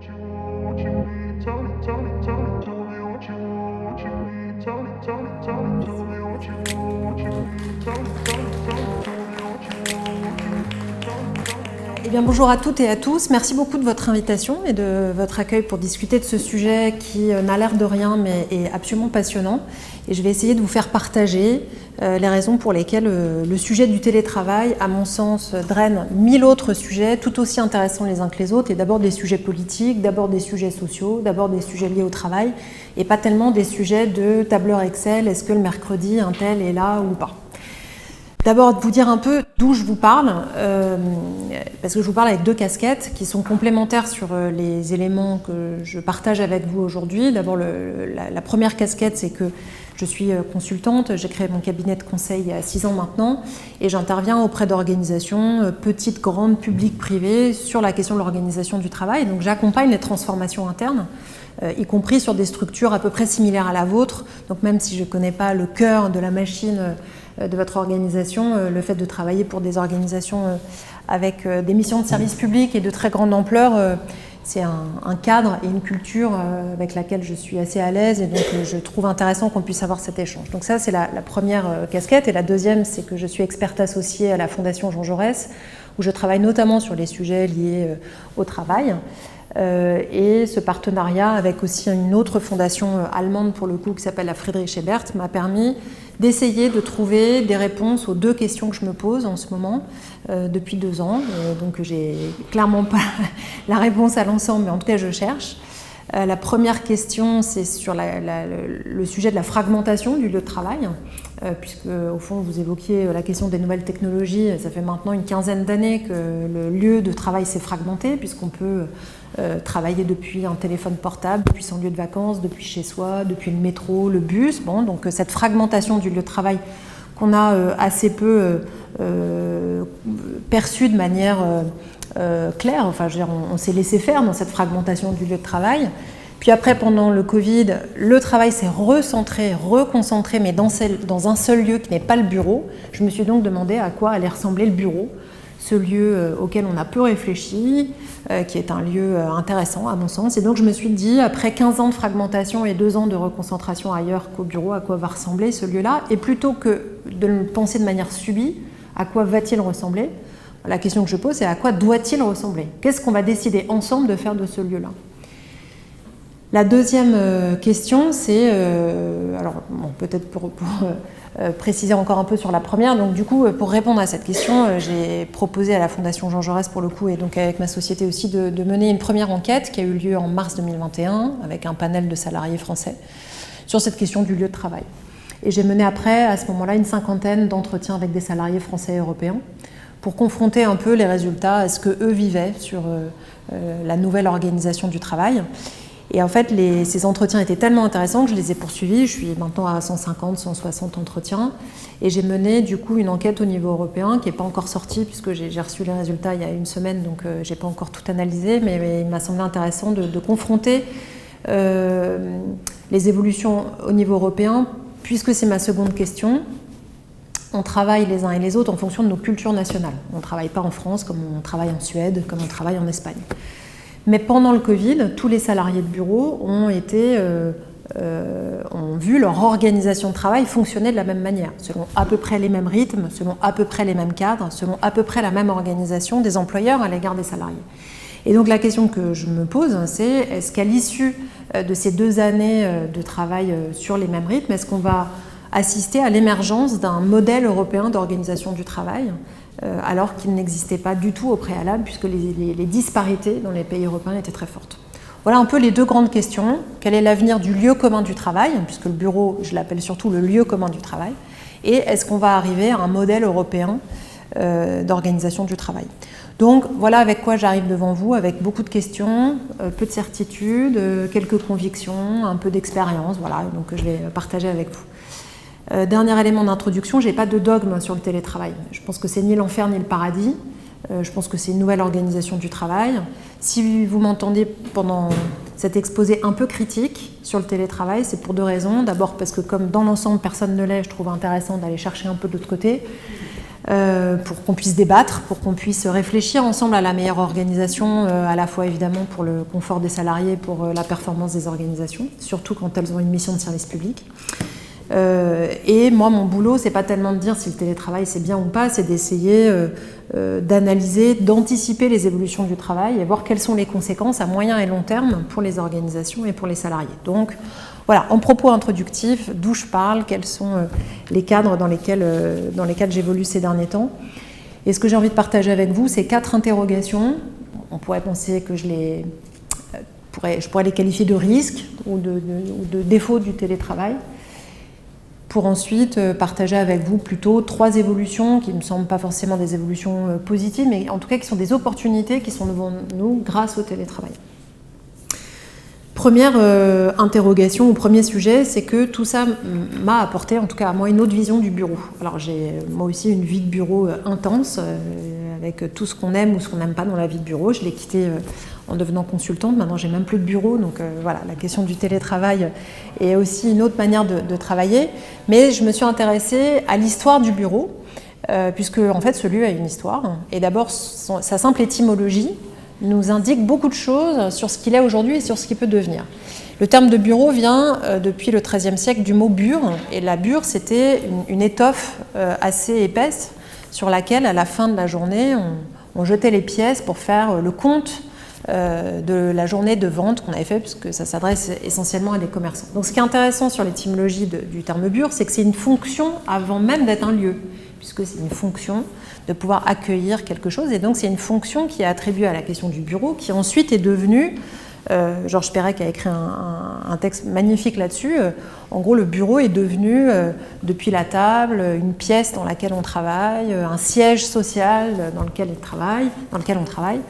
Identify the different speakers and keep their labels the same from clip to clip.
Speaker 1: Eh bien, bonjour à toutes et à tous. Merci beaucoup de votre invitation et de votre accueil pour discuter de ce sujet qui n'a l'air de rien mais est absolument passionnant. Et je vais essayer de vous faire partager les raisons pour lesquelles le sujet du télétravail, à mon sens, draine 1000 autres sujets tout aussi intéressants les uns que les autres, et d'abord des sujets politiques, d'abord des sujets sociaux, d'abord des sujets liés au travail, et pas tellement des sujets de tableur Excel, est-ce que le mercredi un tel est là ou pas. D'abord, vous dire un peu d'où je vous parle, parce que je vous parle avec deux casquettes qui sont complémentaires sur les éléments que je partage avec vous aujourd'hui. D'abord, la première casquette, c'est que je suis consultante, j'ai créé mon cabinet de conseil il y a 6 ans maintenant, et j'interviens auprès d'organisations, petites, grandes, publiques, privées, sur la question de l'organisation du travail. Donc j'accompagne les transformations internes, y compris sur des structures à peu près similaires à la vôtre. Donc même si je ne connais pas le cœur de la machine de votre organisation, le fait de travailler pour des organisations avec des missions de service public et de très grande ampleur, c'est un cadre et une culture avec laquelle je suis assez à l'aise, et donc je trouve intéressant qu'on puisse avoir cet échange. Donc ça, c'est la première casquette. Et la deuxième, c'est que je suis experte associée à la Fondation Jean Jaurès, où je travaille notamment sur les sujets liés au travail. Et ce partenariat avec aussi une autre fondation allemande pour le coup qui s'appelle la Friedrich Ebert m'a permis d'essayer de trouver des réponses aux deux questions que je me pose en ce moment depuis 2 ans. Donc j'ai clairement pas la réponse à l'ensemble, mais en tout cas je cherche. La première question, c'est sur le sujet de la fragmentation du lieu de travail, puisque au fond vous évoquiez la question des nouvelles technologies. Ça fait maintenant une quinzaine d'années que le lieu de travail s'est fragmenté, puisqu'on peut travailler depuis un téléphone portable, depuis son lieu de vacances, depuis chez soi, depuis le métro, le bus. Bon, donc cette fragmentation du lieu de travail qu'on a assez peu perçue de manière claire. Enfin, je veux dire, on s'est laissé faire dans cette fragmentation du lieu de travail. Puis après, pendant le Covid, le travail s'est recentré, reconcentré, mais dans un seul lieu qui n'est pas le bureau. Je me suis donc demandé à quoi allait ressembler le bureau, ce lieu auquel on a peu réfléchi, qui est un lieu intéressant à mon sens. Et donc je me suis dit, après 15 ans de fragmentation et 2 ans de reconcentration ailleurs qu'au bureau, à quoi va ressembler ce lieu-là? Et plutôt que de le penser de manière subie, à quoi va-t-il ressembler? La question que je pose, c'est à quoi doit-il ressembler? Qu'est-ce qu'on va décider ensemble de faire de ce lieu-là? La deuxième question, c'est, alors bon, peut-être pour préciser encore un peu sur la première, donc du coup, pour répondre à cette question, j'ai proposé à la Fondation Jean Jaurès pour le coup, et donc avec ma société aussi, de mener une première enquête qui a eu lieu en mars 2021, avec un panel de salariés français, sur cette question du lieu de travail. Et j'ai mené après, à ce moment-là, une 50aine d'entretiens avec des salariés français et européens, pour confronter un peu les résultats à ce qu'eux vivaient sur la nouvelle organisation du travail. Et en fait, ces entretiens étaient tellement intéressants que je les ai poursuivis. Je suis maintenant à 150, 160 entretiens. Et j'ai mené du coup une enquête au niveau européen qui n'est pas encore sortie, puisque j'ai reçu les résultats il y a une semaine, donc je n'ai pas encore tout analysé, mais il m'a semblé intéressant de confronter les évolutions au niveau européen, puisque c'est ma seconde question. On travaille les uns et les autres en fonction de nos cultures nationales. On ne travaille pas en France comme on travaille en Suède, comme on travaille en Espagne. Mais pendant le Covid, tous les salariés de bureau ont vu leur organisation de travail fonctionner de la même manière, selon à peu près les mêmes rythmes, selon à peu près les mêmes cadres, selon à peu près la même organisation des employeurs à l'égard des salariés. Et donc la question que je me pose, c'est est-ce qu'à l'issue de ces 2 années de travail sur les mêmes rythmes, est-ce qu'on va assister à l'émergence d'un modèle européen d'organisation du travail, alors qu'il n'existait pas du tout au préalable, puisque les disparités dans les pays européens étaient très fortes. Voilà un peu les 2 grandes questions. Quel est l'avenir du lieu commun du travail, puisque le bureau, je l'appelle surtout le lieu commun du travail, et est-ce qu'on va arriver à un modèle européen d'organisation du travail? Donc voilà avec quoi j'arrive devant vous, avec beaucoup de questions, peu de certitudes, quelques convictions, un peu d'expérience, voilà, donc je vais partager avec vous. Dernier élément d'introduction, je n'ai pas de dogme sur le télétravail. Je pense que c'est ni l'enfer ni le paradis. Je pense que c'est une nouvelle organisation du travail. Si vous m'entendez pendant cet exposé un peu critique sur le télétravail, c'est pour 2 raisons. D'abord parce que comme dans l'ensemble personne ne l'est, je trouve intéressant d'aller chercher un peu de l'autre côté. pour qu'on puisse débattre, pour qu'on puisse réfléchir ensemble à la meilleure organisation, à la fois évidemment pour le confort des salariés, pour la performance des organisations, surtout quand elles ont une mission de service public. Et moi, mon boulot, c'est pas tellement de dire si le télétravail c'est bien ou pas, c'est d'essayer d'analyser, d'anticiper les évolutions du travail et voir quelles sont les conséquences à moyen et long terme pour les organisations et pour les salariés. Donc voilà, en propos introductifs, d'où je parle, quels sont les cadres dans lesquels j'évolue ces derniers temps. Et ce que j'ai envie de partager avec vous, c'est 4 interrogations. On pourrait penser que je pourrais les qualifier de risques ou de défauts du télétravail, pour ensuite partager avec vous plutôt 3 évolutions qui ne me semblent pas forcément des évolutions positives, mais en tout cas qui sont des opportunités qui sont devant nous grâce au télétravail. Première interrogation ou premier sujet, c'est que tout ça m'a apporté, en tout cas à moi, une autre vision du bureau. Alors j'ai moi aussi une vie de bureau intense, avec tout ce qu'on aime ou ce qu'on n'aime pas dans la vie de bureau. Je l'ai quitté en devenant consultante, maintenant j'ai même plus de bureau, donc voilà, la question du télétravail est aussi une autre manière de travailler. Mais je me suis intéressée à l'histoire du bureau, puisque en fait ce lieu a une histoire. Et d'abord, sa simple étymologie nous indique beaucoup de choses sur ce qu'il est aujourd'hui et sur ce qu'il peut devenir. Le terme de bureau vient depuis le XIIIe siècle du mot bure, et la bure c'était une étoffe assez épaisse sur laquelle à la fin de la journée on jetait les pièces pour faire le compte de la journée de vente qu'on avait fait, puisque ça s'adresse essentiellement à des commerçants. Donc ce qui est intéressant sur l'étymologie du terme bure, c'est que c'est une fonction avant même d'être un lieu, puisque c'est une fonction de pouvoir accueillir quelque chose, et donc c'est une fonction qui est attribuée à la question du bureau, qui ensuite est devenue, Georges Perec a écrit un texte magnifique là-dessus, en gros le bureau est devenu, depuis la table, une pièce dans laquelle on travaille, un siège social dans lequel on travaille.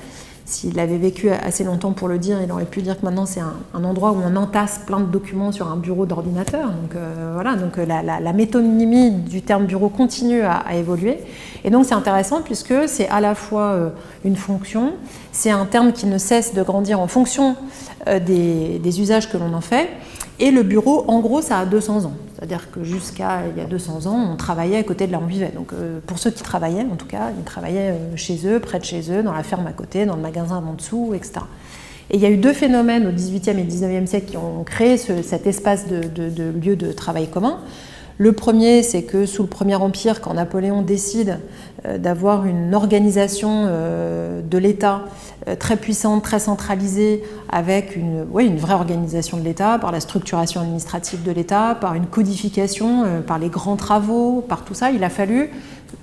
Speaker 1: S'il avait vécu assez longtemps pour le dire, il aurait pu dire que maintenant c'est un endroit où on entasse plein de documents sur un bureau d'ordinateur. Donc voilà, donc la métonymie du terme bureau continue à évoluer. Et donc c'est intéressant puisque c'est à la fois une fonction, c'est un terme qui ne cesse de grandir en fonction des usages que l'on en fait. Et le bureau, en gros, ça a 200 ans. C'est-à-dire que jusqu'à il y a 200 ans, on travaillait à côté de là où on vivait. Donc pour ceux qui travaillaient, en tout cas, ils travaillaient chez eux, près de chez eux, dans la ferme à côté, dans le magasin en dessous, etc. Et il y a eu 2 phénomènes au XVIIIe et XIXe siècle qui ont créé cet espace de lieu de travail commun. Le premier, c'est que sous le Premier Empire, quand Napoléon décide d'avoir une organisation de l'État très puissante, très centralisée, avec une vraie organisation de l'État, par la structuration administrative de l'État, par une codification, par les grands travaux, par tout ça, il a fallu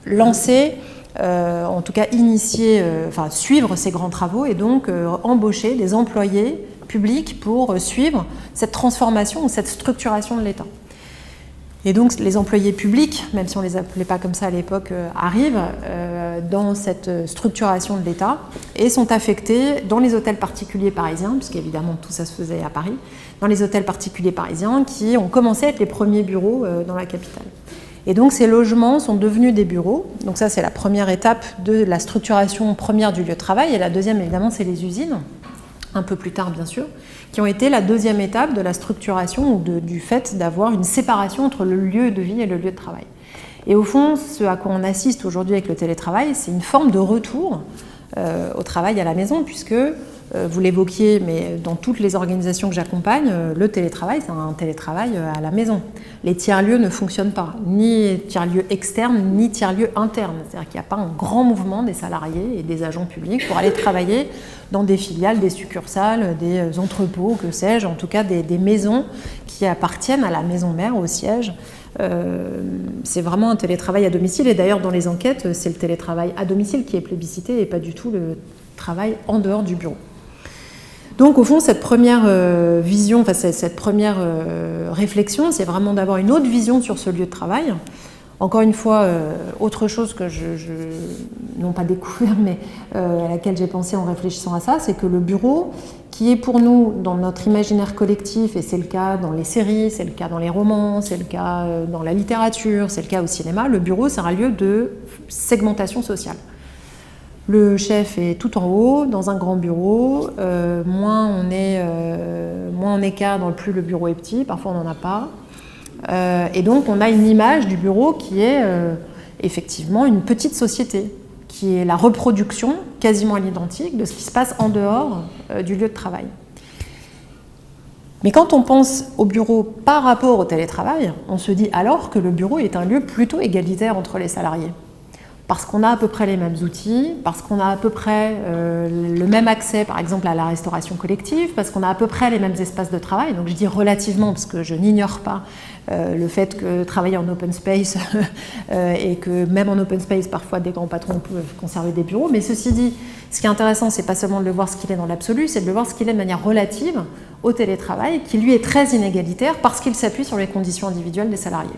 Speaker 1: lancer, en tout cas initier, suivre ces grands travaux et donc embaucher des employés publics pour suivre cette transformation ou cette structuration de l'État. Et donc les employés publics, même si on ne les appelait pas comme ça à l'époque, arrivent dans cette structuration de l'État et sont affectés dans les hôtels particuliers parisiens, puisqu'évidemment tout ça se faisait à Paris, dans les hôtels particuliers parisiens qui ont commencé à être les premiers bureaux dans la capitale. Et donc ces logements sont devenus des bureaux. Donc ça c'est la première étape de la structuration première du lieu de travail. Et la deuxième évidemment c'est les usines, un peu plus tard bien sûr, qui ont été la deuxième étape de la structuration ou du fait d'avoir une séparation entre le lieu de vie et le lieu de travail. Et au fond, ce à quoi on assiste aujourd'hui avec le télétravail, c'est une forme de retour au travail à la maison, puisque, vous l'évoquiez, mais dans toutes les organisations que j'accompagne, le télétravail, c'est un télétravail à la maison. Les tiers-lieux ne fonctionnent pas, ni tiers-lieux externes, ni tiers-lieux internes. C'est-à-dire qu'il n'y a pas un grand mouvement des salariés et des agents publics pour aller travailler dans des filiales, des succursales, des entrepôts, que sais-je, en tout cas des maisons qui appartiennent à la maison mère, au siège. C'est vraiment un télétravail à domicile, et d'ailleurs dans les enquêtes, c'est le télétravail à domicile qui est plébiscité et pas du tout le travail en dehors du bureau. Donc au fond, cette première vision, cette première réflexion, c'est vraiment d'avoir une autre vision sur ce lieu de travail. Encore une fois, autre chose que je non pas découvert, mais à laquelle j'ai pensé en réfléchissant à ça, c'est que le bureau, qui est pour nous dans notre imaginaire collectif, et c'est le cas dans les séries, c'est le cas dans les romans, c'est le cas dans la littérature, c'est le cas au cinéma, le bureau, c'est un lieu de segmentation sociale. Le chef est tout en haut, dans un grand bureau, moins on est cadre, plus le bureau est petit, parfois on n'en a pas. Et donc on a une image du bureau qui est effectivement une petite société qui est la reproduction quasiment à l'identique de ce qui se passe en dehors du lieu de travail. Mais quand on pense au bureau par rapport au télétravail, on se dit alors que le bureau est un lieu plutôt égalitaire entre les salariés. Parce qu'on a à peu près les mêmes outils, parce qu'on a à peu près le même accès, par exemple, à la restauration collective, parce qu'on a à peu près les mêmes espaces de travail. Donc je dis relativement, parce que je n'ignore pas le fait que travailler en open space, et que même en open space, parfois, des grands patrons peuvent conserver des bureaux. Mais ceci dit, ce qui est intéressant, c'est pas seulement de le voir ce qu'il est dans l'absolu, c'est de le voir ce qu'il est de manière relative au télétravail, qui lui est très inégalitaire parce qu'il s'appuie sur les conditions individuelles des salariés.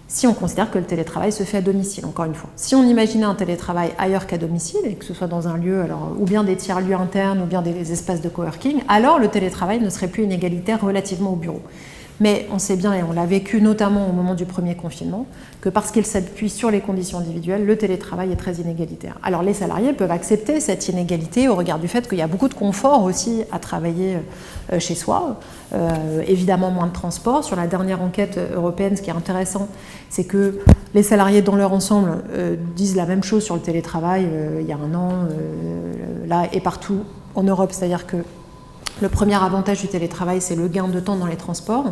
Speaker 1: Si on considère que le télétravail se fait à domicile, encore une fois. Si on imaginait un télétravail ailleurs qu'à domicile, et que ce soit dans un lieu, alors, ou bien des tiers-lieux internes, ou bien des espaces de coworking, alors le télétravail ne serait plus inégalitaire relativement au bureau. Mais on sait bien, et on l'a vécu notamment au moment du premier confinement, que parce qu'il s'appuie sur les conditions individuelles, le télétravail est très inégalitaire. Alors les salariés peuvent accepter cette inégalité au regard du fait qu'il y a beaucoup de confort aussi à travailler chez soi, évidemment moins de transport. Sur la dernière enquête européenne, ce qui est intéressant, c'est que les salariés dans leur ensemble disent la même chose sur le télétravail il y a un an, là et partout en Europe, c'est-à-dire que le premier avantage du télétravail, c'est le gain de temps dans les transports.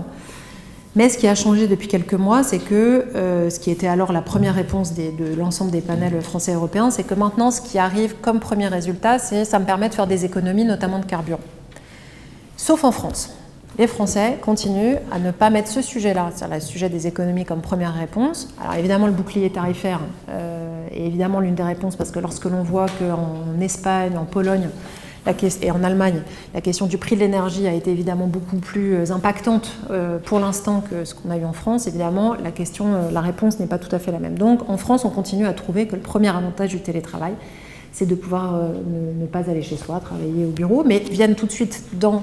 Speaker 1: Mais ce qui a changé depuis quelques mois, c'est que ce qui était alors la première réponse de l'ensemble des panels français et européens, c'est que maintenant, ce qui arrive comme premier résultat, c'est ça me permet de faire des économies, notamment de carburant. Sauf en France. Les Français continuent à ne pas mettre ce sujet-là, c'est-à-dire le sujet des économies comme première réponse. Alors évidemment, le bouclier tarifaire est évidemment l'une des réponses, parce que lorsque l'on voit qu'en Espagne, en Pologne, et en Allemagne, la question du prix de l'énergie a été évidemment beaucoup plus impactante pour l'instant que ce qu'on a eu en France. Évidemment, la réponse n'est pas tout à fait la même. Donc, en France, on continue à trouver que le premier avantage du télétravail, c'est de pouvoir ne pas aller chez soi, travailler au bureau, mais viennent tout de suite dans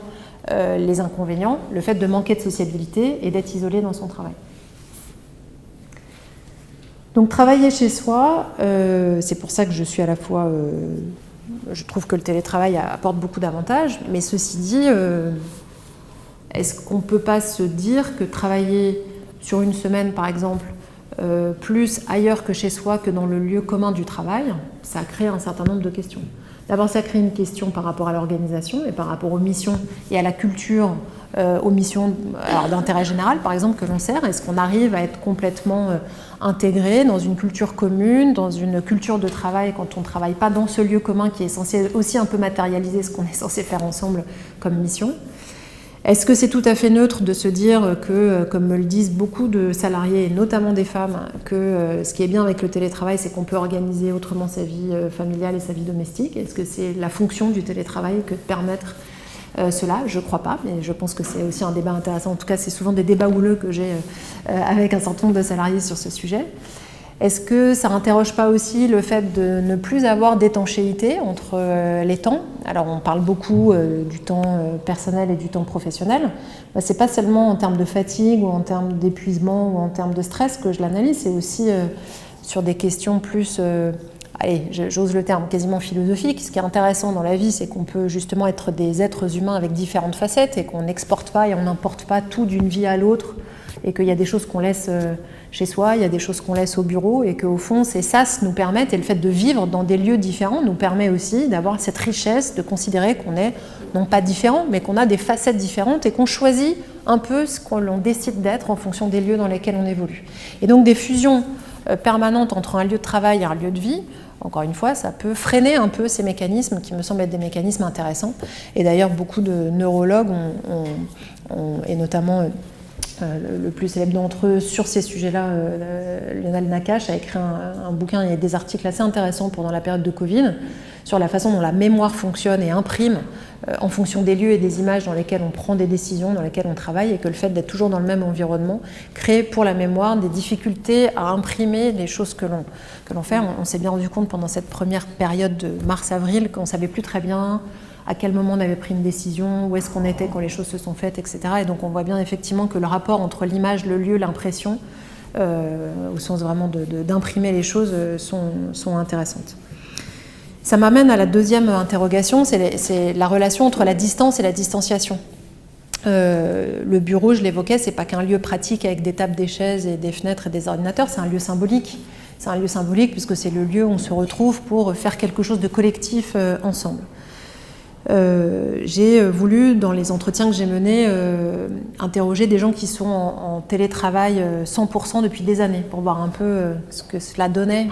Speaker 1: les inconvénients, le fait de manquer de sociabilité et d'être isolé dans son travail. Donc, travailler chez soi, c'est pour ça que je suis à la fois... je trouve que le télétravail apporte beaucoup d'avantages, mais ceci dit, est-ce qu'on ne peut pas se dire que travailler sur une semaine, par exemple, plus ailleurs que chez soi, que dans le lieu commun du travail, ça crée un certain nombre de questions. D'abord, ça crée une question par rapport à l'organisation et par rapport aux missions et à la culture, aux missions d'intérêt général, par exemple, que l'on sert. Est-ce qu'on arrive à être complètement intégré dans une culture commune, dans une culture de travail, quand on ne travaille pas dans ce lieu commun qui est censé aussi un peu matérialiser ce qu'on est censé faire ensemble comme mission? Est-ce que c'est tout à fait neutre de se dire que, comme me le disent beaucoup de salariés, et notamment des femmes, que ce qui est bien avec le télétravail, c'est qu'on peut organiser autrement sa vie familiale et sa vie domestique? Est-ce que c'est la fonction du télétravail que de permettre cela? Je ne crois pas, mais je pense que c'est aussi un débat intéressant. En tout cas, c'est souvent des débats houleux que j'ai avec un certain nombre de salariés sur ce sujet. Est-ce que ça n'interroge pas aussi le fait de ne plus avoir d'étanchéité entre les temps? Alors on parle beaucoup du temps personnel et du temps professionnel. Ce n'est pas seulement en termes de fatigue ou en termes d'épuisement ou en termes de stress que je l'analyse, c'est aussi sur des questions plus, allez, j'ose le terme, quasiment philosophiques. Ce qui est intéressant dans la vie, c'est qu'on peut justement être des êtres humains avec différentes facettes et qu'on n'exporte pas et on n'importe pas tout d'une vie à l'autre, et qu'il y a des choses qu'on laisse chez soi, il y a des choses qu'on laisse au bureau, et qu'au fond, ces sas nous permettent, et le fait de vivre dans des lieux différents nous permet aussi d'avoir cette richesse, de considérer qu'on est non pas différent, mais qu'on a des facettes différentes et qu'on choisit un peu ce qu'on décide d'être en fonction des lieux dans lesquels on évolue. Et donc des fusions permanentes entre un lieu de travail et un lieu de vie, encore une fois, ça peut freiner un peu ces mécanismes qui me semblent être des mécanismes intéressants. Et d'ailleurs, beaucoup de neurologues et notamment le plus célèbre d'entre eux sur ces sujets-là, Lionel Nakache, a écrit un bouquin et des articles assez intéressants pendant la période de Covid sur la façon dont la mémoire fonctionne et imprime en fonction des lieux et des images dans lesquels on prend des décisions, dans lesquels on travaille, et que le fait d'être toujours dans le même environnement crée pour la mémoire des difficultés à imprimer les choses que l'on fait. On s'est bien rendu compte pendant cette première période de mars-avril qu'on ne savait plus très bien à quel moment on avait pris une décision, où est-ce qu'on était quand les choses se sont faites, etc. Et donc on voit bien effectivement que le rapport entre l'image, le lieu, l'impression, au sens vraiment d'imprimer les choses, sont intéressantes. Ça m'amène à la deuxième interrogation, c'est la relation entre la distance et la distanciation. Le bureau, je l'évoquais, c'est pas qu'un lieu pratique avec des tables, des chaises et des fenêtres et des ordinateurs, c'est un lieu symbolique. C'est un lieu symbolique puisque c'est le lieu où on se retrouve pour faire quelque chose de collectif ensemble. J'ai voulu, dans les entretiens que j'ai menés, interroger des gens qui sont en télétravail 100% depuis des années, pour voir un peu ce que cela donnait.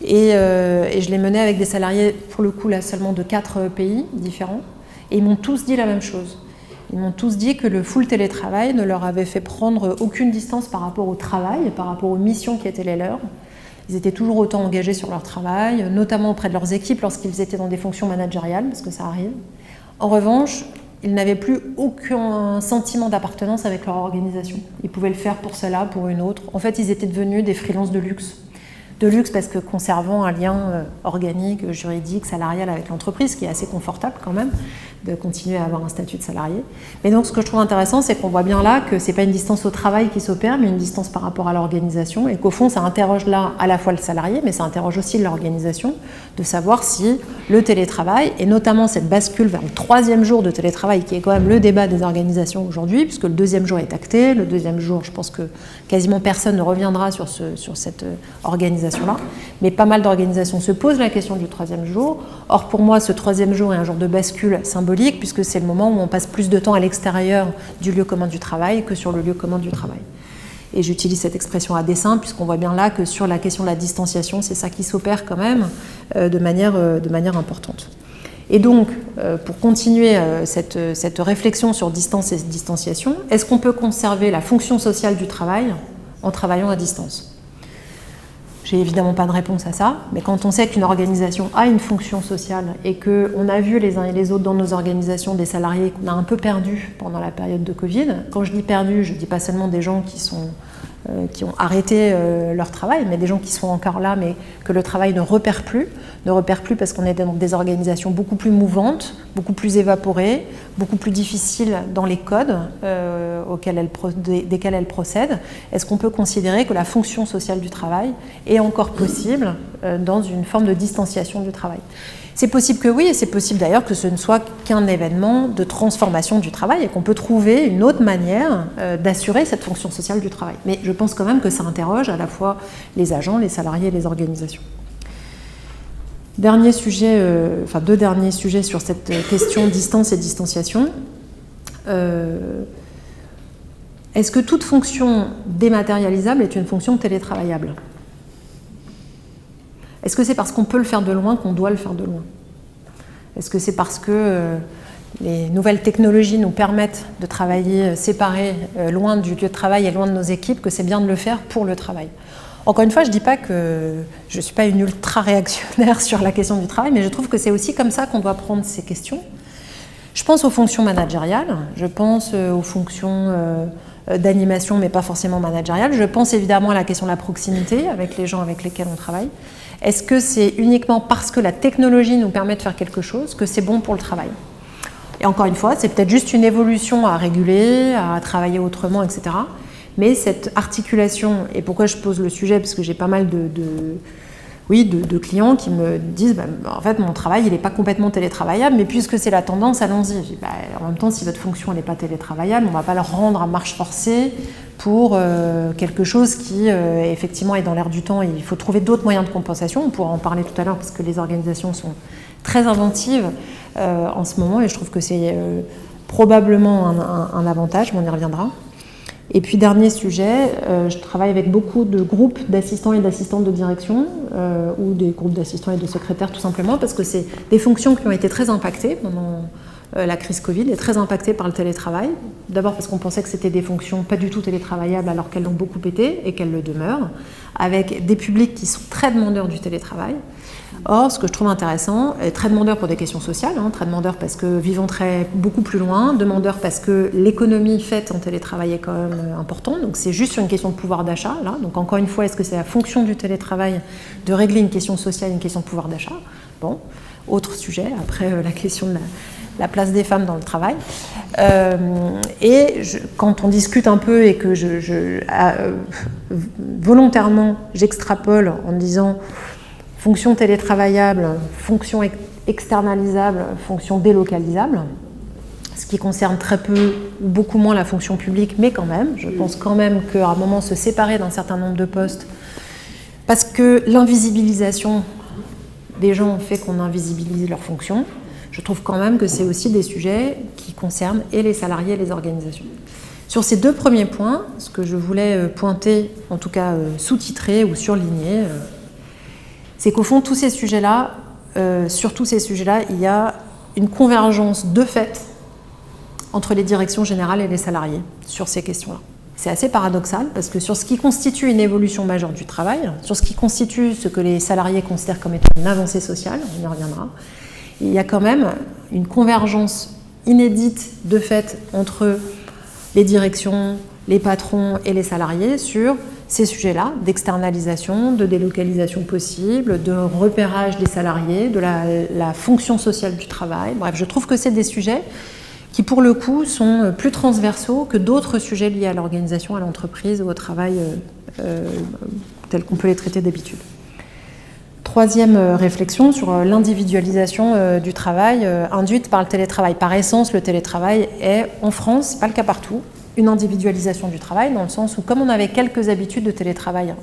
Speaker 1: Et je l'ai mené avec des salariés, pour le coup, là, seulement de 4 pays différents. Et ils m'ont tous dit la même chose. Ils m'ont tous dit que le full télétravail ne leur avait fait prendre aucune distance par rapport au travail, par rapport aux missions qui étaient les leurs. Ils étaient toujours autant engagés sur leur travail, notamment auprès de leurs équipes lorsqu'ils étaient dans des fonctions managériales, parce que ça arrive. En revanche, ils n'avaient plus aucun sentiment d'appartenance avec leur organisation. Ils pouvaient le faire pour cela, pour une autre. En fait, ils étaient devenus des freelances de luxe. De luxe parce que conservant un lien organique, juridique, salarial avec l'entreprise, qui est assez confortable quand même, de continuer à avoir un statut de salarié. Mais donc ce que je trouve intéressant, c'est qu'on voit bien là que ce n'est pas une distance au travail qui s'opère, mais une distance par rapport à l'organisation, et qu'au fond ça interroge là à la fois le salarié, mais ça interroge aussi l'organisation, de savoir si le télétravail, et notamment cette bascule vers le 3e jour de télétravail, qui est quand même le débat des organisations aujourd'hui, puisque le 2e jour est acté, le 2e jour, je pense que quasiment personne ne reviendra sur cette organisation-là, mais pas mal d'organisations se posent la question du 3e jour. Or pour moi, ce 3e jour est un jour de bascule symbolique, puisque c'est le moment où on passe plus de temps à l'extérieur du lieu commun du travail que sur le lieu commun du travail. Et j'utilise cette expression à dessein, puisqu'on voit bien là que sur la question de la distanciation, c'est ça qui s'opère quand même de manière importante. Et donc, pour continuer cette réflexion sur distance et distanciation, est-ce qu'on peut conserver la fonction sociale du travail en travaillant à distance ? J'ai évidemment pas de réponse à ça, mais quand on sait qu'une organisation a une fonction sociale et qu'on a vu les uns et les autres dans nos organisations des salariés qu'on a un peu perdus pendant la période de Covid, quand je dis perdus, je dis pas seulement des gens qui ont arrêté leur travail, mais des gens qui sont encore là, mais que le travail ne repère plus parce qu'on est dans des organisations beaucoup plus mouvantes, beaucoup plus évaporées, beaucoup plus difficiles dans les codes desquels elles procèdent. Est-ce qu'on peut considérer que la fonction sociale du travail est encore possible dans une forme de distanciation du travail ? C'est possible que oui, et c'est possible d'ailleurs que ce ne soit qu'un événement de transformation du travail et qu'on peut trouver une autre manière d'assurer cette fonction sociale du travail. Mais je pense quand même que ça interroge à la fois les agents, les salariés et les organisations. Dernier sujet, deux derniers sujets sur cette question distance et distanciation. Est-ce que toute fonction dématérialisable est une fonction télétravaillable ? Est-ce que c'est parce qu'on peut le faire de loin qu'on doit le faire de loin ? Est-ce que c'est parce que les nouvelles technologies nous permettent de travailler séparés, loin du lieu de travail et loin de nos équipes, que c'est bien de le faire pour le travail ? Encore une fois, je ne dis pas que je ne suis pas une ultra-réactionnaire sur la question du travail, mais je trouve que c'est aussi comme ça qu'on doit prendre ces questions. Je pense aux fonctions managériales, je pense aux fonctions d'animation, mais pas forcément managériales. Je pense évidemment à la question de la proximité avec les gens avec lesquels on travaille. Est-ce que c'est uniquement parce que la technologie nous permet de faire quelque chose que c'est bon pour le travail ? Et encore une fois, c'est peut-être juste une évolution à réguler, à travailler autrement, etc. Mais cette articulation, et pourquoi je pose le sujet, parce que j'ai pas mal de clients qui me disent en fait mon travail il n'est pas complètement télétravaillable, mais puisque c'est la tendance, allons-y. Je dis, en même temps, si votre fonction n'est pas télétravaillable, on ne va pas le rendre à marche forcée pour quelque chose qui effectivement est dans l'air du temps. Il faut trouver d'autres moyens de compensation. On pourra en parler tout à l'heure parce que les organisations sont très inventives en ce moment et je trouve que c'est probablement un avantage, mais on y reviendra. Et puis dernier sujet, je travaille avec beaucoup de groupes d'assistants et d'assistantes de direction ou des groupes d'assistants et de secrétaires tout simplement parce que c'est des fonctions qui ont été très impactées pendant la crise Covid et très impactées par le télétravail. D'abord parce qu'on pensait que c'était des fonctions pas du tout télétravaillables alors qu'elles l'ont beaucoup été et qu'elles le demeurent, avec des publics qui sont très demandeurs du télétravail. Or, ce que je trouve intéressant, très demandeur pour des questions sociales, très demandeur parce que vivons beaucoup plus loin, demandeur parce que l'économie faite en télétravail est quand même importante, donc c'est juste sur une question de pouvoir d'achat, là. Donc encore une fois, est-ce que c'est la fonction du télétravail de régler une question sociale, une question de pouvoir d'achat ? Bon, autre sujet, après la question de la place des femmes dans le travail. Quand on discute un peu et que volontairement j'extrapole en disant fonction télétravaillable, fonction externalisable, fonction délocalisable, ce qui concerne très peu ou beaucoup moins la fonction publique, mais quand même, je pense quand même qu'à un moment se séparer d'un certain nombre de postes, Parce que l'invisibilisation des gens fait qu'on invisibilise leurs fonctions. Je trouve quand même que c'est aussi des sujets qui concernent et les salariés et les organisations. Sur ces deux premiers points, ce que je voulais pointer, en tout cas sous-titrer ou surligner, c'est qu'au fond, tous ces sujets-là, sur tous ces sujets-là, il y a une convergence de fait entre les directions générales et les salariés sur ces questions-là. C'est assez paradoxal parce que sur ce qui constitue une évolution majeure du travail, sur ce qui constitue ce que les salariés considèrent comme étant une avancée sociale, on y reviendra, il y a quand même une convergence inédite de fait entre les directions, les patrons et les salariés sur ces sujets-là, d'externalisation, de délocalisation possible, de repérage des salariés, de la fonction sociale du travail. Bref, je trouve que c'est des sujets qui, pour le coup, sont plus transversaux que d'autres sujets liés à l'organisation, à l'entreprise ou au travail tels qu'on peut les traiter d'habitude. Troisième réflexion sur l'individualisation du travail induite par le télétravail. Par essence, le télétravail est, en France, ce n'est pas le cas partout, une individualisation du travail, dans le sens où, comme on avait quelques habitudes de télétravail,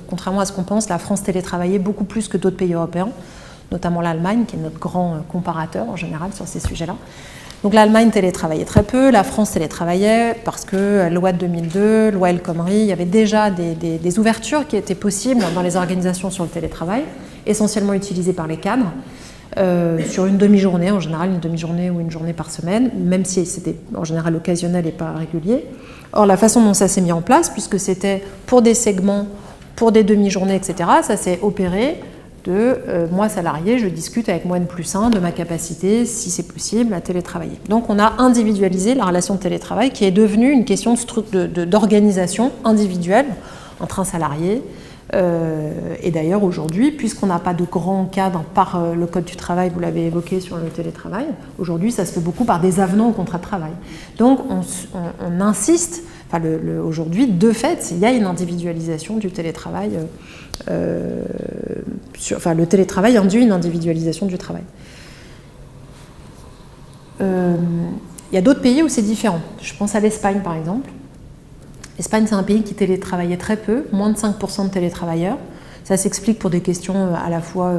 Speaker 1: contrairement à ce qu'on pense, la France télétravaillait beaucoup plus que d'autres pays européens, notamment l'Allemagne, qui est notre grand comparateur en général sur ces sujets-là. Donc l'Allemagne télétravaillait très peu, la France télétravaillait parce que loi de 2002, loi El Khomri, il y avait déjà des ouvertures qui étaient possibles dans les organisations sur le télétravail, essentiellement utilisées par les cadres, sur une demi-journée, en général une demi-journée ou une journée par semaine, même si c'était en général occasionnel et pas régulier. Or la façon dont ça s'est mis en place, puisque c'était pour des segments, pour des demi-journées, etc., ça s'est opéré moi, salarié, je discute avec moi N+1 de ma capacité, si c'est possible, à télétravailler. Donc on a individualisé la relation de télétravail qui est devenue une question d'organisation individuelle entre un salarié. Et d'ailleurs aujourd'hui, puisqu'on n'a pas de grand cadre par le Code du travail, vous l'avez évoqué sur le télétravail, aujourd'hui ça se fait beaucoup par des avenants au contrat de travail. Donc on insiste, enfin aujourd'hui, de fait, il y a une individualisation du télétravail. Le télétravail induit une individualisation du travail. Il y a d'autres pays où c'est différent. Je pense à l'Espagne par exemple. L'Espagne, c'est un pays qui télétravaillait très peu, moins de 5% de télétravailleurs. Ça s'explique pour des questions à la fois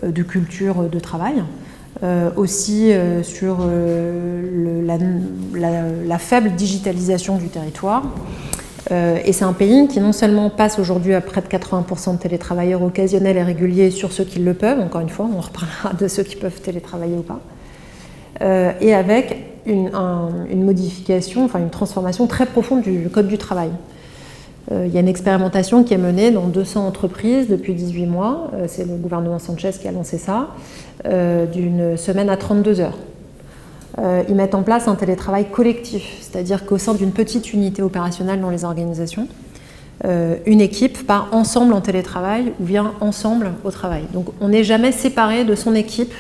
Speaker 1: de culture de travail, aussi sur la faible digitalisation du territoire. Et c'est un pays qui non seulement passe aujourd'hui à près de 80% de télétravailleurs occasionnels et réguliers sur ceux qui le peuvent, encore une fois, on reparlera de ceux qui peuvent télétravailler ou pas, et avec une modification, enfin une transformation très profonde du Code du travail. Il y a une expérimentation qui est menée dans 200 entreprises depuis 18 mois, c'est le gouvernement Sanchez qui a lancé ça, d'une semaine à 32 heures. Ils mettent en place un télétravail collectif, c'est-à-dire qu'au sein d'une petite unité opérationnelle dans les organisations, une équipe part ensemble en télétravail ou vient ensemble au travail. Donc on n'est jamais séparé de son équipe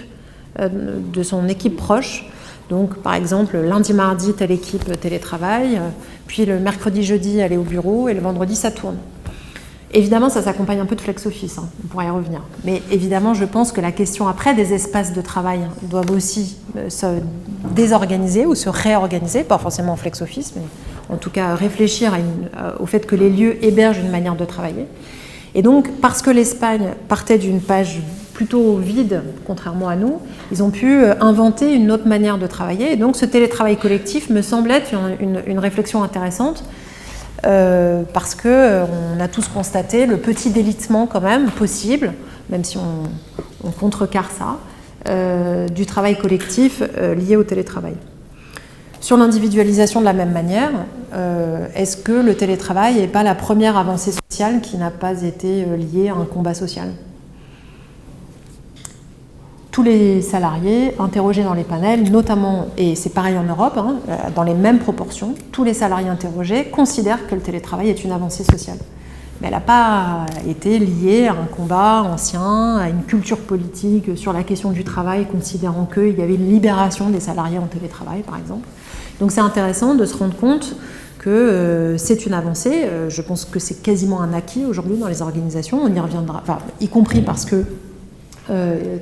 Speaker 1: proche. Donc par exemple, lundi, mardi, telle équipe télétravail, puis le mercredi, jeudi, elle est au bureau et le vendredi, ça tourne. Évidemment, ça s'accompagne un peu de flex-office, on pourra y revenir. Mais évidemment, je pense que la question après des espaces de travail doivent aussi se désorganiser ou se réorganiser, pas forcément en flex-office, mais en tout cas réfléchir au fait que les lieux hébergent une manière de travailler. Et donc, parce que l'Espagne partait d'une page plutôt vide, contrairement à nous, ils ont pu inventer une autre manière de travailler. Et donc, ce télétravail collectif me semble être une réflexion intéressante. Parce qu'on a tous constaté le petit délitement quand même possible, même si on contrecarre ça, du travail collectif lié au télétravail. Sur l'individualisation de la même manière, est-ce que le télétravail n'est pas la première avancée sociale qui n'a pas été liée à un combat social ? Tous les salariés interrogés dans les panels, notamment, et c'est pareil en Europe, dans les mêmes proportions, tous les salariés interrogés considèrent que le télétravail est une avancée sociale. Mais elle n'a pas été liée à un combat ancien, à une culture politique sur la question du travail, considérant qu'il y avait une libération des salariés en télétravail, par exemple. Donc c'est intéressant de se rendre compte que c'est une avancée. Je pense que c'est quasiment un acquis aujourd'hui dans les organisations. On y reviendra, y compris parce que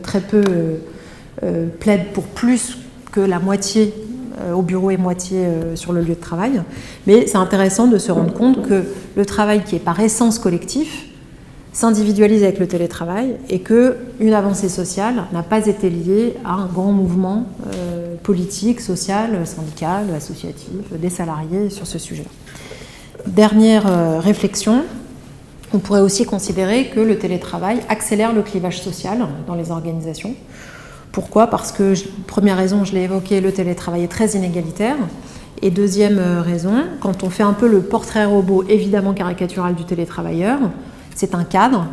Speaker 1: très peu plaident pour plus que la moitié au bureau et moitié sur le lieu de travail. Mais c'est intéressant de se rendre compte que le travail qui est par essence collectif, s'individualise avec le télétravail et qu'une avancée sociale n'a pas été liée à un grand mouvement politique, social, syndical, associatif, des salariés sur ce sujet. Dernière réflexion, on pourrait aussi considérer que le télétravail accélère le clivage social dans les organisations. Pourquoi ? Parce que, première raison, je l'ai évoqué, le télétravail est très inégalitaire. Et deuxième raison, quand on fait un peu le portrait robot évidemment caricatural du télétravailleur, c'est un cadre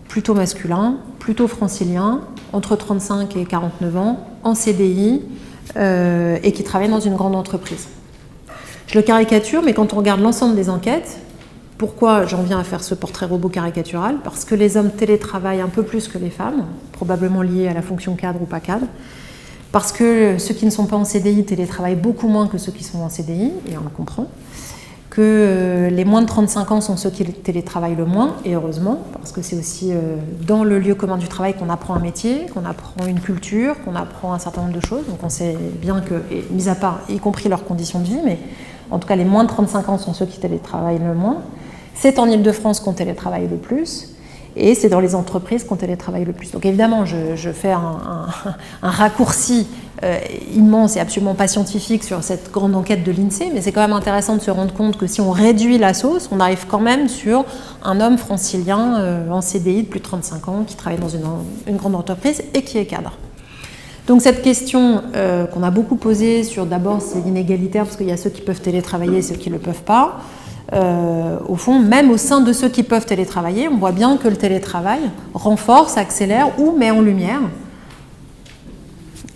Speaker 1: plutôt masculin, plutôt francilien, entre 35 et 49 ans, en CDI et qui travaille dans une grande entreprise. Je le caricature, mais quand on regarde l'ensemble des enquêtes, pourquoi j'en viens à faire ce portrait robot caricatural ? Parce que les hommes télétravaillent un peu plus que les femmes, probablement lié à la fonction cadre ou pas cadre. Parce que ceux qui ne sont pas en CDI télétravaillent beaucoup moins que ceux qui sont en CDI, et on le comprend. Que les moins de 35 ans sont ceux qui télétravaillent le moins, et heureusement, parce que c'est aussi dans le lieu commun du travail qu'on apprend un métier, qu'on apprend une culture, qu'on apprend un certain nombre de choses. Donc on sait bien que, et mis à part, y compris leurs conditions de vie, mais en tout cas les moins de 35 ans sont ceux qui télétravaillent le moins. C'est en Île-de-France qu'on télétravaille le plus, et c'est dans les entreprises qu'on télétravaille le plus. Donc évidemment, je fais un raccourci immense et absolument pas scientifique sur cette grande enquête de l'INSEE, mais c'est quand même intéressant de se rendre compte que si on réduit la sauce, on arrive quand même sur un homme francilien en CDI de plus de 35 ans qui travaille dans une grande entreprise et qui est cadre. Donc cette question qu'on a beaucoup posée sur, d'abord c'est inégalitaire parce qu'il y a ceux qui peuvent télétravailler et ceux qui ne le peuvent pas. Au fond, même au sein de ceux qui peuvent télétravailler, on voit bien que le télétravail renforce, accélère ou met en lumière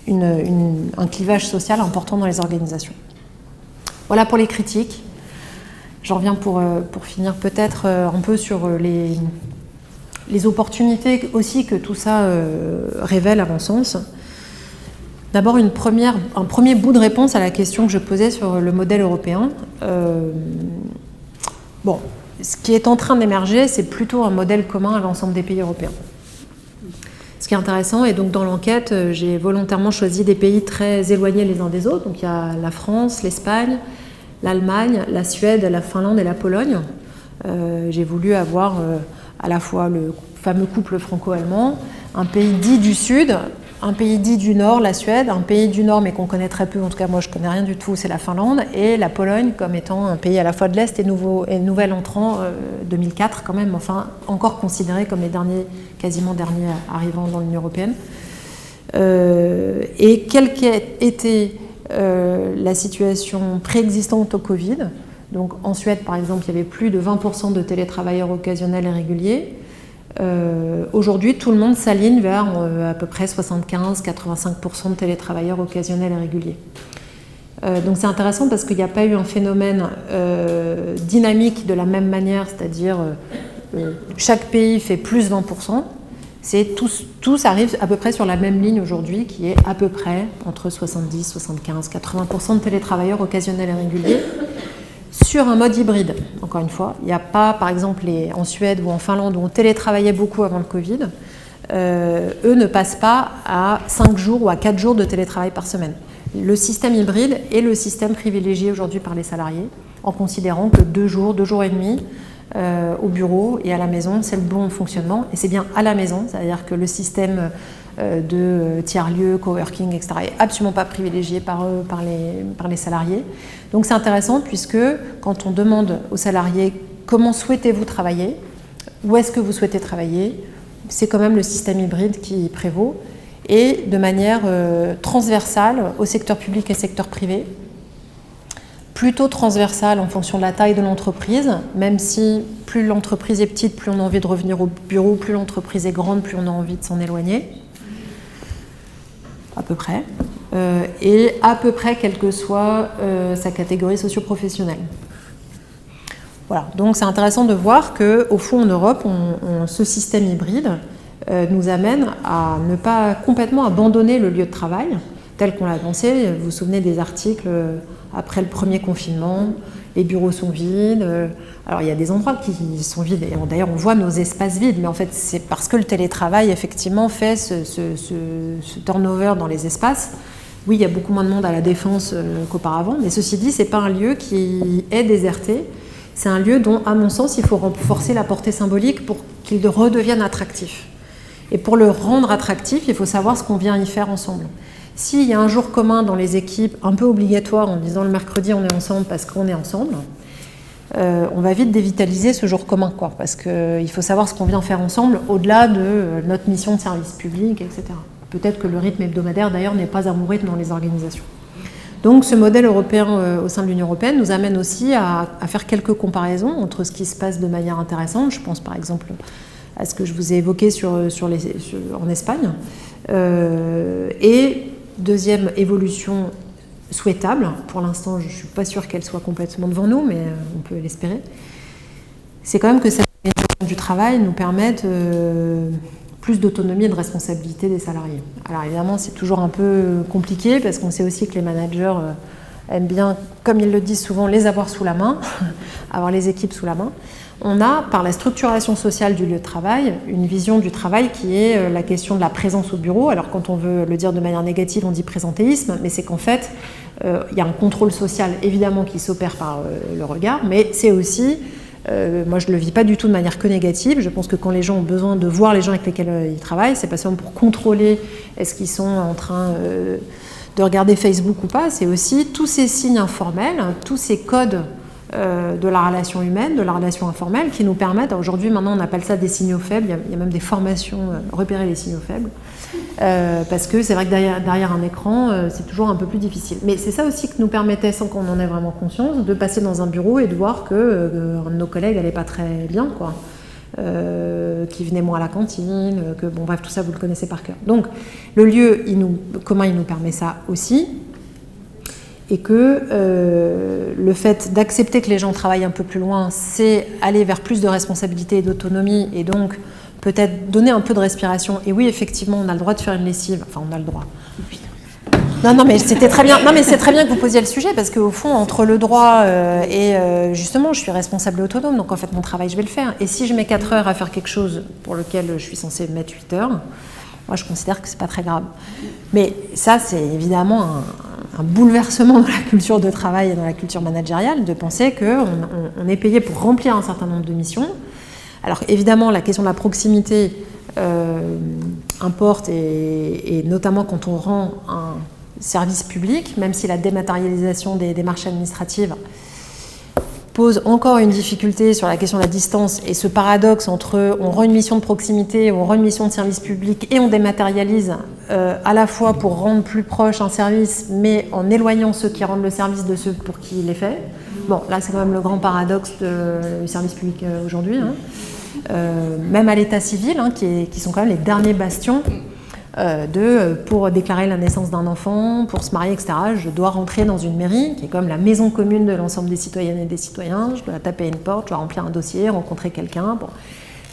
Speaker 1: un clivage social important dans les organisations. Voilà pour les critiques. J'en viens pour finir peut-être un peu sur les opportunités aussi que tout ça révèle à mon sens. D'abord, un premier bout de réponse à la question que je posais sur le modèle européen. Bon, ce qui est en train d'émerger, c'est plutôt un modèle commun à l'ensemble des pays européens. Ce qui est intéressant, et donc dans l'enquête, j'ai volontairement choisi des pays très éloignés les uns des autres. Donc il y a la France, l'Espagne, l'Allemagne, la Suède, la Finlande et la Pologne. J'ai voulu avoir à la fois le fameux couple franco-allemand, un pays dit du Sud, un pays dit du Nord, la Suède, un pays du Nord mais qu'on connaît très peu, en tout cas moi je connais rien du tout, c'est la Finlande, et la Pologne comme étant un pays à la fois de l'Est et nouvel entrant 2004 quand même, enfin encore considéré comme les quasiment derniers arrivants dans l'Union européenne. Et quelle qu'ait été la situation préexistante au Covid, donc en Suède par exemple il y avait plus de 20% de télétravailleurs occasionnels et réguliers. Aujourd'hui, tout le monde s'aligne vers à peu près 75-85% de télétravailleurs occasionnels et réguliers. Donc c'est intéressant parce qu'il n'y a pas eu un phénomène dynamique de la même manière, c'est-à-dire chaque pays fait plus 20%. Tous arrivent à peu près sur la même ligne aujourd'hui, qui est à peu près entre 70, 75, 80% de télétravailleurs occasionnels et réguliers. Sur un mode hybride, encore une fois. Il n'y a pas, par exemple, en Suède ou en Finlande, où on télétravaillait beaucoup avant le Covid, eux ne passent pas à 5 jours ou à 4 jours de télétravail par semaine. Le système hybride est le système privilégié aujourd'hui par les salariés, en considérant que 2 jours et demi au bureau et à la maison, c'est le bon fonctionnement. Et c'est bien à la maison, c'est-à-dire que le système de tiers-lieux, coworking, etc. est absolument pas privilégié par les salariés. Donc c'est intéressant puisque quand on demande aux salariés comment souhaitez-vous travailler, où est-ce que vous souhaitez travailler, c'est quand même le système hybride qui prévaut et de manière transversale au secteur public et secteur privé, plutôt transversale en fonction de la taille de l'entreprise, même si plus l'entreprise est petite, plus on a envie de revenir au bureau, plus l'entreprise est grande, plus on a envie de s'en éloigner. À peu près, et à peu près quelle que soit sa catégorie socio-professionnelle. Voilà, donc c'est intéressant de voir qu'au fond en Europe, ce système hybride nous amène à ne pas complètement abandonner le lieu de travail tel qu'on l'a pensé. Vous vous souvenez des articles après le premier confinement, les bureaux sont vides. Alors il y a des endroits qui sont vides, et d'ailleurs on voit nos espaces vides, mais en fait c'est parce que le télétravail effectivement fait ce turnover dans les espaces. Oui, il y a beaucoup moins de monde à la Défense qu'auparavant, mais ceci dit, c'est pas un lieu qui est déserté. C'est un lieu dont, à mon sens, il faut renforcer la portée symbolique pour qu'il redevienne attractif. Et pour le rendre attractif, il faut savoir ce qu'on vient y faire ensemble. S'il y a un jour commun dans les équipes, un peu obligatoire, en disant le mercredi on est ensemble parce qu'on est ensemble, on va vite dévitaliser ce jour commun, quoi, parce qu'il faut savoir ce qu'on vient faire ensemble au-delà de notre mission de service public, etc. Peut-être que le rythme hebdomadaire, d'ailleurs, n'est pas un bon rythme dans les organisations. Donc ce modèle européen au sein de l'Union européenne nous amène aussi à faire quelques comparaisons entre ce qui se passe de manière intéressante. Je pense par exemple à ce que je vous ai évoqué en Espagne. Et deuxième évolution souhaitable, pour l'instant je ne suis pas sûre qu'elle soit complètement devant nous, mais on peut l'espérer, c'est quand même que cette organisation du travail nous permette plus d'autonomie et de responsabilité des salariés. Alors évidemment c'est toujours un peu compliqué parce qu'on sait aussi que les managers aiment bien, comme ils le disent souvent, les avoir sous la main, avoir les équipes sous la main. On a, par la structuration sociale du lieu de travail, une vision du travail qui est la question de la présence au bureau. Alors quand on veut le dire de manière négative, on dit présentéisme, mais c'est qu'en fait, il y a un contrôle social évidemment qui s'opère par le regard, mais c'est aussi, moi je ne le vis pas du tout de manière que négative, je pense que quand les gens ont besoin de voir les gens avec lesquels ils travaillent, c'est pas seulement pour contrôler est-ce qu'ils sont en train de regarder Facebook ou pas, c'est aussi tous ces signes informels, tous ces codes de la relation humaine, de la relation informelle, qui nous permettent, aujourd'hui maintenant on appelle ça des signaux faibles, il y a même des formations repérer les signaux faibles, parce que c'est vrai que derrière un écran, c'est toujours un peu plus difficile. Mais c'est ça aussi que nous permettait, sans qu'on en ait vraiment conscience, de passer dans un bureau et de voir qu'un de nos collègues n'allait pas très bien, quoi. Qui venait moins à la cantine, que bon bref, tout ça vous le connaissez par cœur. Donc le lieu commun il nous permet ça aussi. Et que le fait d'accepter que les gens travaillent un peu plus loin, c'est aller vers plus de responsabilité et d'autonomie, et donc peut-être donner un peu de respiration. Et oui, effectivement, on a le droit de faire une lessive. Enfin, on a le droit. Non, mais c'était très bien. Non, mais c'est très bien que vous posiez le sujet, parce qu'au fond, entre le droit et justement, je suis responsable et autonome, donc en fait, mon travail, je vais le faire. Et si je mets 4 heures à faire quelque chose pour lequel je suis censée mettre 8 heures, moi, je considère que c'est pas très grave. Mais ça, c'est évidemment un bouleversement dans la culture de travail et dans la culture managériale, de penser qu'on est payé pour remplir un certain nombre de missions. Alors évidemment, la question de la proximité importe, et notamment quand on rend un service public, même si la dématérialisation des démarches administratives pose encore une difficulté sur la question de la distance, et ce paradoxe entre on rend une mission de proximité, on rend une mission de service public et on dématérialise à la fois pour rendre plus proche un service, mais en éloignant ceux qui rendent le service de ceux pour qui il est fait. Bon, là c'est quand même le grand paradoxe du service public aujourd'hui, hein. Même à l'état civil, hein, qui sont quand même les derniers bastions pour déclarer la naissance d'un enfant, pour se marier, etc. Je dois rentrer dans une mairie qui est comme la maison commune de l'ensemble des citoyennes et des citoyens. Je dois taper à une porte, je dois remplir un dossier, rencontrer quelqu'un. Bon.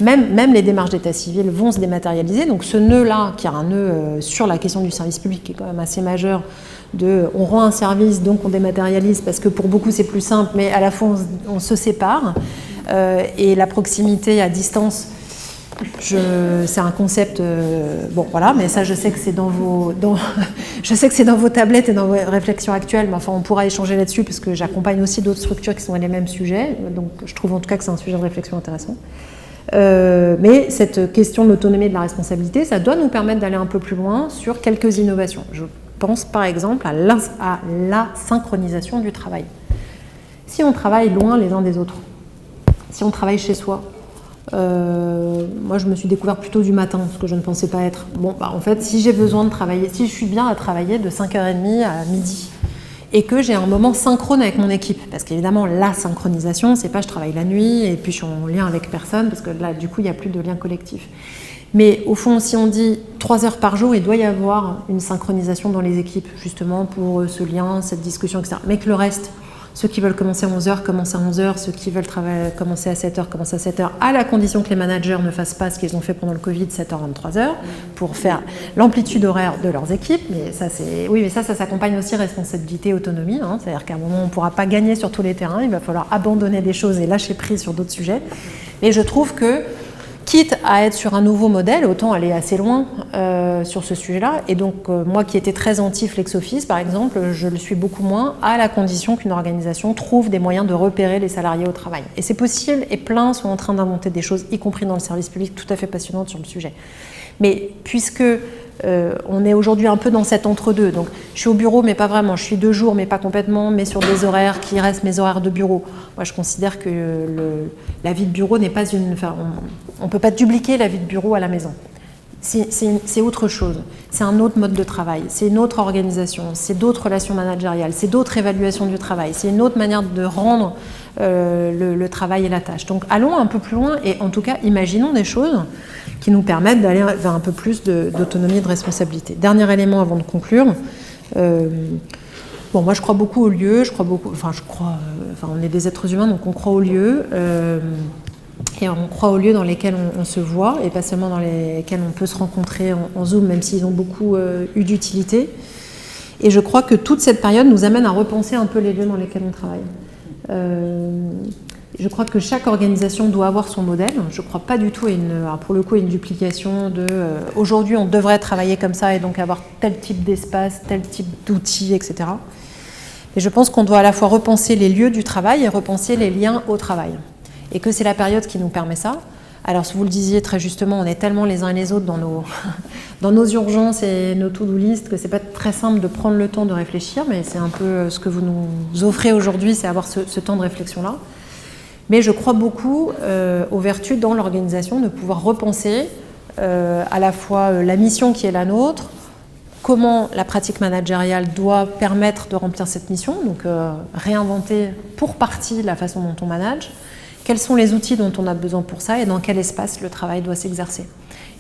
Speaker 1: Même les démarches d'état civil vont se dématérialiser. Donc ce nœud-là, qui est un nœud sur la question du service public, qui est quand même assez majeur, on rend un service, donc on dématérialise, parce que pour beaucoup c'est plus simple, mais à la fois on se sépare. Et la proximité à distance, c'est un concept, bon voilà, mais ça je sais que c'est dans vos tablettes et dans vos réflexions actuelles, mais enfin on pourra échanger là-dessus, parce que j'accompagne aussi d'autres structures qui sont les mêmes sujets, donc je trouve en tout cas que c'est un sujet de réflexion intéressant. Mais cette question de l'autonomie et de la responsabilité, ça doit nous permettre d'aller un peu plus loin sur quelques innovations. Je pense par exemple à la synchronisation du travail. Si on travaille loin les uns des autres, si on travaille chez soi, moi je me suis découvert plutôt du matin, ce que je ne pensais pas être. Bon, bah, en fait, si j'ai besoin de travailler, si je suis bien à travailler de 5h30 à midi, et que j'ai un moment synchrone avec mon équipe, parce qu'évidemment la synchronisation, c'est pas je travaille la nuit et puis je suis en lien avec personne, parce que là du coup il n'y a plus de lien collectif. Mais au fond, si on dit 3 heures par jour, il doit y avoir une synchronisation dans les équipes, justement pour ce lien, cette discussion, etc. Mais que le reste, ceux qui veulent commencer à 11h, commencent à 11h, ceux qui veulent commencer à 7h, commencent à 7h, à la condition que les managers ne fassent pas ce qu'ils ont fait pendant le Covid, 7h, 23h, pour faire l'amplitude horaire de leurs équipes. Mais ça, ça s'accompagne aussi responsabilité et autonomie, hein. C'est-à-dire qu'à un moment, on ne pourra pas gagner sur tous les terrains, il va falloir abandonner des choses et lâcher prise sur d'autres sujets. Et je trouve que quitte à être sur un nouveau modèle, autant aller assez loin sur ce sujet-là. Et donc, moi qui étais très anti-flex-office, par exemple, je le suis beaucoup moins, à la condition qu'une organisation trouve des moyens de repérer les salariés au travail. Et c'est possible, et plein sont en train d'inventer des choses, y compris dans le service public, tout à fait passionnantes sur le sujet. Mais puisque on est aujourd'hui un peu dans cet entre-deux, donc je suis au bureau mais pas vraiment, je suis 2 jours mais pas complètement, mais sur des horaires qui restent mes horaires de bureau. Moi je considère que la vie de bureau n'est pas une... Enfin, on ne peut pas dupliquer la vie de bureau à la maison. C'est autre chose, c'est un autre mode de travail, c'est une autre organisation, c'est d'autres relations managériales, c'est d'autres évaluations du travail, c'est une autre manière de rendre le travail et la tâche. Donc allons un peu plus loin et en tout cas imaginons des choses qui nous permettent d'aller vers un peu plus d'autonomie et de responsabilité. Dernier élément avant de conclure, bon, moi je crois beaucoup au lieu, on est des êtres humains donc on croit au lieu. Et on croit aux lieux dans lesquels on se voit et pas seulement dans lesquels on peut se rencontrer en Zoom, même s'ils ont beaucoup eu d'utilité. Et je crois que toute cette période nous amène à repenser un peu les lieux dans lesquels on travaille. Je crois que chaque organisation doit avoir son modèle. Je ne crois pas du tout pour le coup, à une duplication de aujourd'hui on devrait travailler comme ça et donc avoir tel type d'espace, tel type d'outils, etc. Et je pense qu'on doit à la fois repenser les lieux du travail et repenser les liens au travail. Et que c'est la période qui nous permet ça. Alors, si vous le disiez très justement, on est tellement les uns et les autres dans nos urgences et nos to-do list que c'est pas très simple de prendre le temps de réfléchir, mais c'est un peu ce que vous nous offrez aujourd'hui, c'est avoir ce temps de réflexion-là. Mais je crois beaucoup aux vertus dans l'organisation de pouvoir repenser à la fois la mission qui est la nôtre, comment la pratique managériale doit permettre de remplir cette mission, donc réinventer pour partie la façon dont on manage, quels sont les outils dont on a besoin pour ça et dans quel espace le travail doit s'exercer.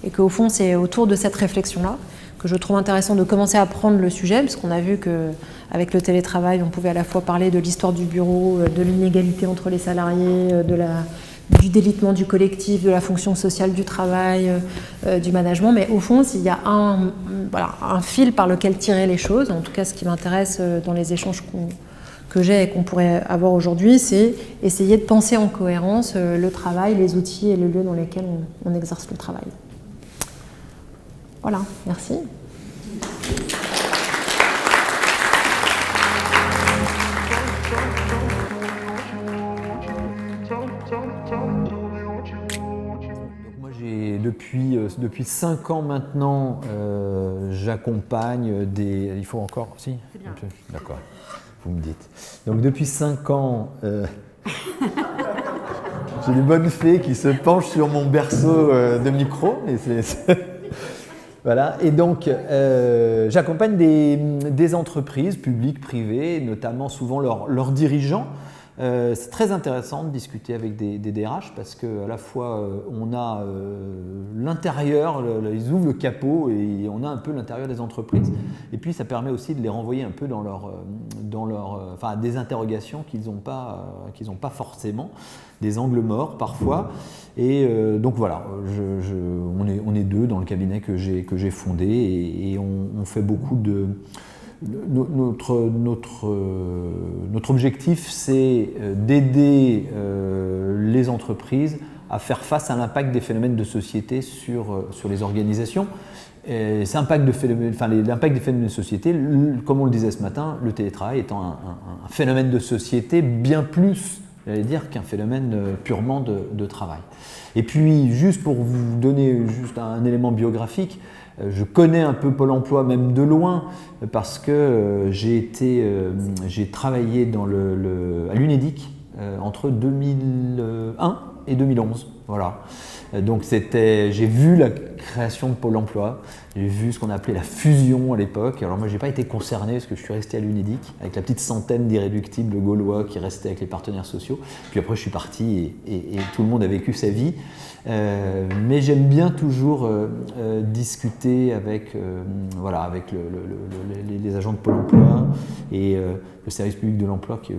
Speaker 1: Et qu'au fond, c'est autour de cette réflexion-là que je trouve intéressant de commencer à prendre le sujet, puisqu'on a vu qu'avec le télétravail, on pouvait à la fois parler de l'histoire du bureau, de l'inégalité entre les salariés, du délitement du collectif, de la fonction sociale du travail, du management. Mais au fond, s'il y a un fil par lequel tirer les choses, en tout cas ce qui m'intéresse dans les échanges que j'ai et qu'on pourrait avoir aujourd'hui, c'est essayer de penser en cohérence le travail, les outils et le lieu dans lesquels on exerce le travail. Voilà, merci.
Speaker 2: Moi, depuis 5 ans maintenant, j'accompagne des... Il faut encore... Si ? C'est bien. D'accord. Vous me dites. Donc depuis 5 ans, j'ai des bonnes fées qui se penchent sur mon berceau de micro. Voilà. Et donc, j'accompagne des entreprises publiques, privées, notamment souvent leurs dirigeants. C'est très intéressant de discuter avec des DRH parce qu'à la fois on a l'intérieur, ils ouvrent le capot et on a un peu l'intérieur des entreprises. Et puis ça permet aussi de les renvoyer un peu dans des interrogations qu'ils n'ont pas forcément, des angles morts parfois. Et donc voilà, on est 2 dans le cabinet que j'ai fondé et on fait beaucoup de... Notre objectif, c'est d'aider les entreprises à faire face à l'impact des phénomènes de société sur les organisations. L'impact des phénomènes de société, comme on le disait ce matin, le télétravail étant un phénomène de société bien plus, j'allais dire, qu'un phénomène purement de travail. Et puis, juste pour vous donner juste un élément biographique, je connais un peu Pôle emploi, même de loin, parce que j'ai travaillé à l'UNEDIC entre 2001 et 2011. Voilà. Donc j'ai vu la création de Pôle emploi, j'ai vu ce qu'on appelait la fusion à l'époque. Alors moi, je n'ai pas été concerné parce que je suis resté à l'UNEDIC avec la petite centaine d'irréductibles gaulois qui restaient avec les partenaires sociaux. Puis après, je suis parti et tout le monde a vécu sa vie. Mais j'aime bien toujours discuter avec les agents de Pôle emploi et le service public de l'emploi qui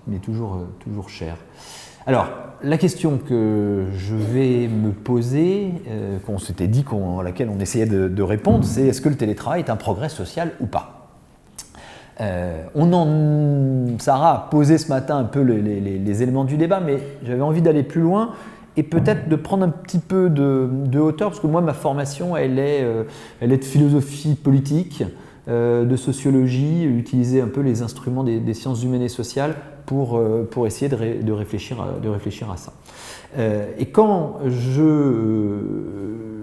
Speaker 2: m'est toujours cher. Alors, la question que je vais me poser, qu'on s'était dit, à laquelle on essayait de répondre, c'est est-ce que le télétravail est un progrès social ou pas ? Sarah a posé ce matin un peu les éléments du débat, mais j'avais envie d'aller plus loin et peut-être de prendre un petit peu de hauteur, parce que moi, ma formation, elle est de philosophie politique, de sociologie, utiliser un peu les instruments des sciences humaines et sociales pour essayer de réfléchir à ça. Et quand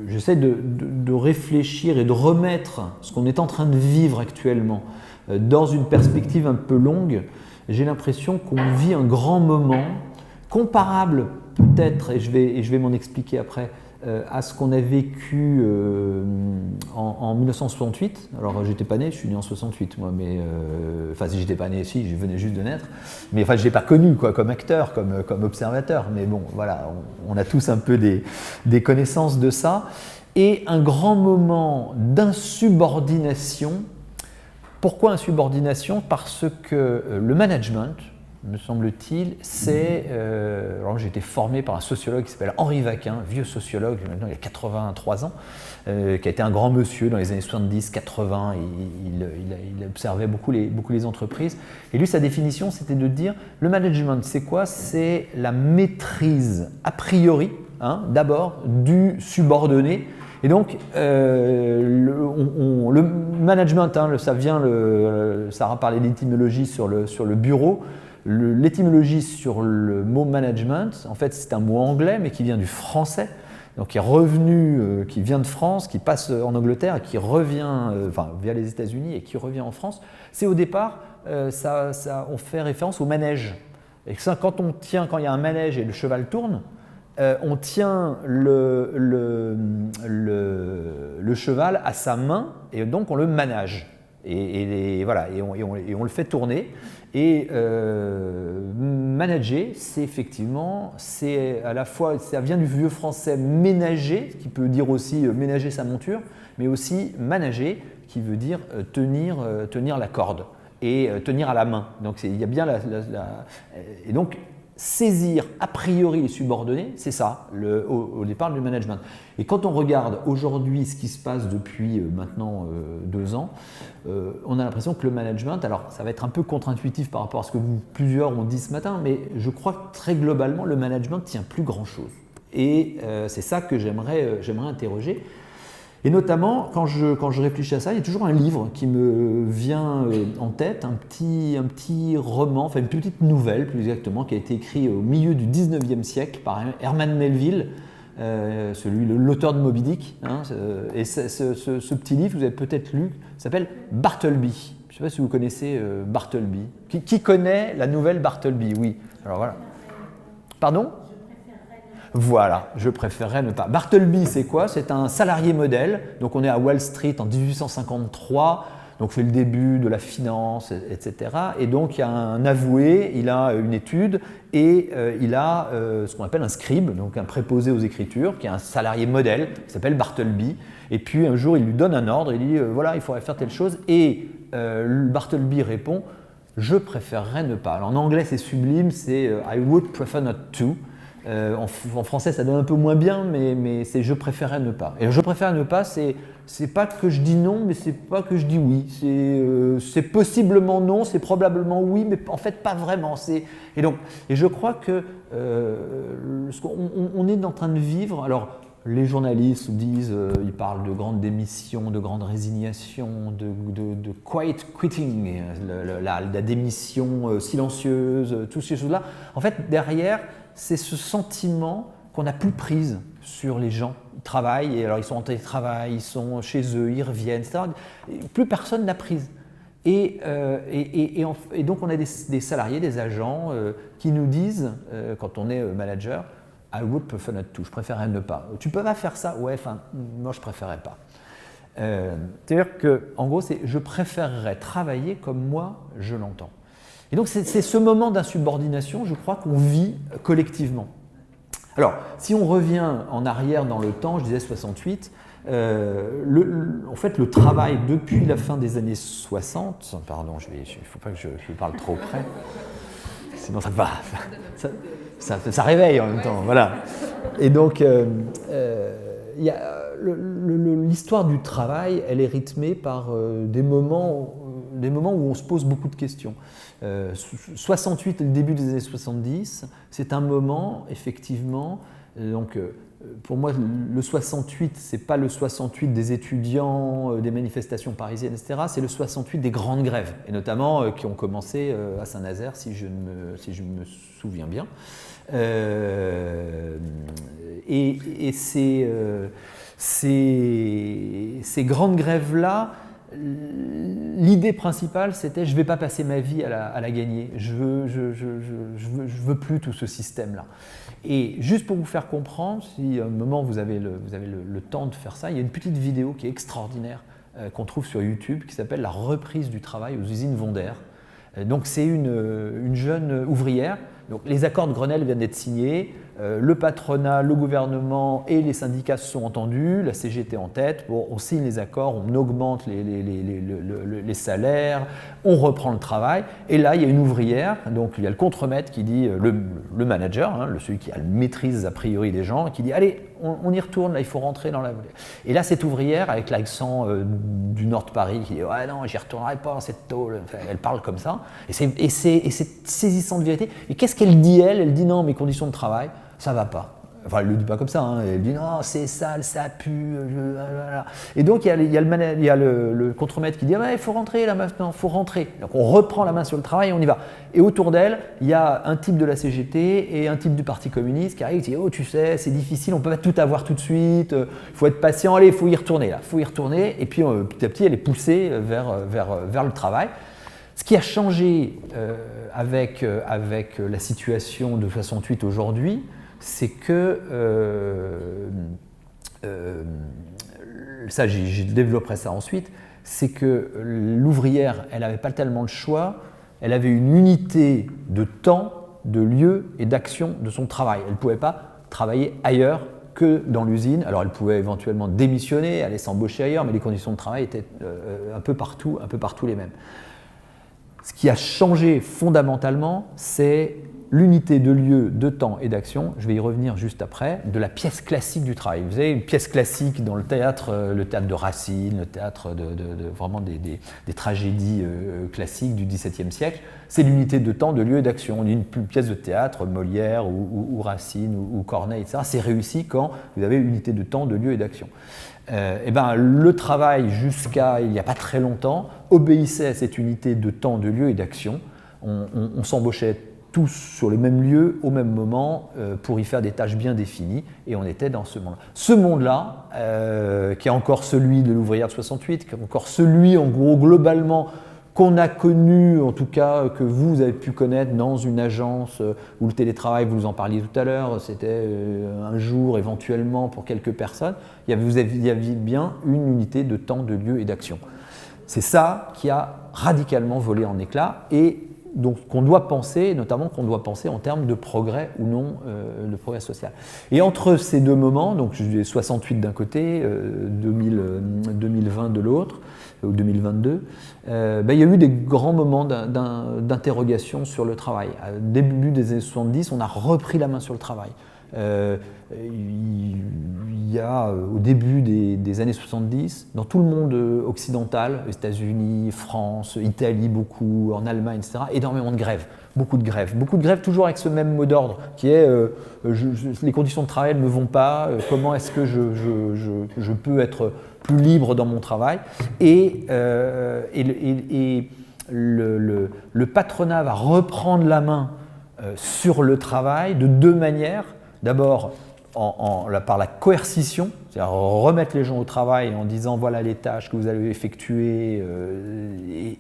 Speaker 2: j'essaie de réfléchir et de remettre ce qu'on est en train de vivre actuellement dans une perspective un peu longue, j'ai l'impression qu'on vit un grand moment comparable peut-être, et je vais m'en expliquer après, à ce qu'on a vécu en 1968. Alors j'étais pas né, je suis né en 68 moi, mais enfin si j'étais pas né, si, je venais juste de naître, mais enfin je l'ai pas connu quoi, comme acteur, comme observateur, mais bon voilà, on a tous un peu des connaissances de ça, et un grand moment d'insubordination. Pourquoi insubordination? Parce que le management, me semble-t-il, c'est... alors j'ai été formé par un sociologue qui s'appelle Henri Vaquin, vieux sociologue, maintenant il a 83 ans, qui a été un grand monsieur dans les années 70-80, il observait beaucoup les entreprises. Et lui, sa définition, c'était de dire, le management, c'est quoi? C'est la maîtrise a priori, d'abord, du subordonné. Et donc, le management, Sarah parlait d'étymologie sur le bureau. L'étymologie sur le mot management, en fait, c'est un mot anglais, mais qui vient du français, donc qui est revenu, qui vient de France, qui passe en Angleterre et qui revient, via les États-Unis et qui revient en France. C'est au départ, on fait référence au manège. Et ça, quand il y a un manège et le cheval tourne, on tient le cheval à sa main et donc on le manage. Et on le fait tourner. Et manager, c'est effectivement, c'est à la fois, ça vient du vieux français ménager, qui peut dire aussi ménager sa monture, mais aussi manager, qui veut dire tenir la corde et tenir à la main. Donc il y a bien et donc saisir a priori les subordonnés, c'est ça, au départ du management. Et quand on regarde aujourd'hui ce qui se passe depuis maintenant 2 ans, on a l'impression que le management, alors ça va être un peu contre-intuitif par rapport à ce que plusieurs ont dit ce matin, mais je crois que très globalement, le management ne tient plus grand-chose. Et c'est ça que j'aimerais interroger. Et notamment, quand je réfléchis à ça, il y a toujours un livre qui me vient en tête, un petit roman, enfin une petite nouvelle plus exactement, qui a été écrit au milieu du 19e siècle par Herman Melville, l'auteur de Moby Dick. Et ce petit livre, vous avez peut-être lu, s'appelle Bartleby. Je ne sais pas si vous connaissez Bartleby. Qui connaît la nouvelle Bartleby? Oui. Alors voilà. Pardon? Voilà, je préférerais ne pas. Bartleby, c'est quoi? C'est un salarié modèle. Donc on est à Wall Street en 1853, donc c'est le début de la finance, etc. Et donc il y a un avoué, il a une étude et il a ce qu'on appelle un scribe, donc un préposé aux écritures, qui est un salarié modèle, qui s'appelle Bartleby. Et puis un jour, il lui donne un ordre, il dit voilà, il faudrait faire telle chose. Et Bartleby répond je préférerais ne pas. Alors en anglais, c'est sublime, c'est I would prefer not to. En français, ça donne un peu moins bien, mais c'est je préférais ne pas. Et je préfère ne pas, c'est pas que je dis non, mais c'est pas que je dis oui. C'est possiblement non, c'est probablement oui, mais en fait pas vraiment. Et je crois que on est en train de vivre. Alors les journalistes disent, ils parlent de grandes démissions, de grandes résignations, de quiet quitting, la démission silencieuse, toutes ces choses-là. En fait, derrière, c'est ce sentiment qu'on n'a plus prise sur les gens. Ils travaillent, et alors ils sont en télétravail, ils sont chez eux, ils reviennent, etc. Et plus personne n'a prise. Et donc on a des salariés, des agents qui nous disent, quand on est manager, I would prefer not to, je préférerais ne pas. Tu peux pas faire ça? Ouais, enfin, moi je préférerais pas. C'est-à-dire qu'en gros, c'est je préférerais travailler comme moi je l'entends. Et donc c'est ce moment d'insubordination, je crois, qu'on vit collectivement. Alors, si on revient en arrière dans le temps, je disais 68, en fait le travail depuis la fin des années 60, pardon, il ne faut pas que je parle trop près, sinon ça réveille en même temps, voilà. Et donc, l'histoire du travail, elle est rythmée par des moments où on se pose beaucoup de questions. 68 et le début des années 70, c'est un moment, effectivement, Donc, pour moi, le 68, ce n'est pas le 68 des étudiants, des manifestations parisiennes, etc. C'est le 68 des grandes grèves, et notamment qui ont commencé à Saint-Nazaire, si je me souviens bien. Et ces grandes grèves-là, l'idée principale, c'était je ne vais pas passer ma vie à la gagner, je veux plus tout ce système-là. Et juste pour vous faire comprendre, si à un moment vous avez le temps de faire ça, il y a une petite vidéo qui est extraordinaire qu'on trouve sur YouTube qui s'appelle « La reprise du travail aux usines Wonder ». Donc c'est une jeune ouvrière. Donc, les accords de Grenelle viennent d'être signés, le patronat, le gouvernement et les syndicats se sont entendus, la CGT en tête, bon, on signe les accords, on augmente les salaires, on reprend le travail, et là il y a une ouvrière, donc il y a le contremaître qui dit, le manager, hein, celui qui a la maîtrise a priori des gens, qui dit allez, on y retourne, là il faut rentrer dans la... Et là cette ouvrière avec l'accent du nord de Paris qui dit ouais non j'y retournerai pas cette tôle, enfin, elle parle comme ça, et c'est saisissant de vérité. Et qu'est-ce qu'elle dit elle dit non, mes conditions de travail, ça va pas. Enfin, elle ne le dit pas comme ça, hein. Elle dit non, c'est sale, ça pue. Voilà. Et donc, il y a le contremaître qui dit ah, il faut rentrer là maintenant, il faut rentrer. Donc, on reprend la main sur le travail et on y va. Et autour d'elle, il y a un type de la CGT et un type du Parti communiste qui arrive et dit oh, tu sais, c'est difficile, on ne peut pas tout avoir tout de suite, il faut être patient, allez, il faut y retourner là, il faut y retourner. Et puis, petit à petit, elle est poussée vers le travail. Ce qui a changé avec la situation de 68 aujourd'hui, c'est que, ça je développerai ça ensuite, c'est que l'ouvrière, elle n'avait pas tellement le choix, elle avait une unité de temps, de lieu et d'action de son travail. Elle ne pouvait pas travailler ailleurs que dans l'usine. Alors elle pouvait éventuellement démissionner, aller s'embaucher ailleurs, mais les conditions de travail étaient un peu partout les mêmes. Ce qui a changé fondamentalement, c'est l'unité de lieu, de temps et d'action, je vais y revenir juste après, de la pièce classique du travail. Vous avez une pièce classique dans le théâtre de Racine, le théâtre vraiment des tragédies classiques du XVIIe siècle, c'est l'unité de temps, de lieu et d'action. On dit une pièce de théâtre, Molière ou Racine ou Corneille, etc. C'est réussi quand vous avez une unité de temps, de lieu et d'action. Le travail, jusqu'à il n'y a pas très longtemps, obéissait à cette unité de temps, de lieu et d'action. On s'embauchait tous sur le même lieu, au même moment, pour y faire des tâches bien définies, et on était dans ce monde-là. Ce monde-là, qui est encore celui de l'ouvrière de 68, qui est encore celui, en gros, globalement, qu'on a connu, en tout cas, que vous avez pu connaître dans une agence où le télétravail, vous en parliez tout à l'heure, c'était un jour éventuellement pour quelques personnes, vous aviez bien une unité de temps, de lieu et d'action. C'est ça qui a radicalement volé en éclats, et donc qu'on doit penser, notamment qu'on doit penser en termes de progrès ou non, de progrès social. Et entre ces deux moments, donc 68 d'un côté, 2020 de l'autre, ou 2022, il y a eu des grands moments d'interrogation sur le travail. Au début des années 70, on a repris la main sur le travail. Il y a au début des années 70, dans tout le monde occidental, les États-Unis, France, Italie beaucoup, en Allemagne, etc., énormément de grèves, beaucoup de grèves toujours avec ce même mot d'ordre qui est les conditions de travail ne me vont pas, comment est-ce que je peux être plus libre dans mon travail, et le patronat va reprendre la main sur le travail de deux manières. D'abord, par la coercition, c'est-à-dire remettre les gens au travail en disant voilà les tâches que vous allez effectuer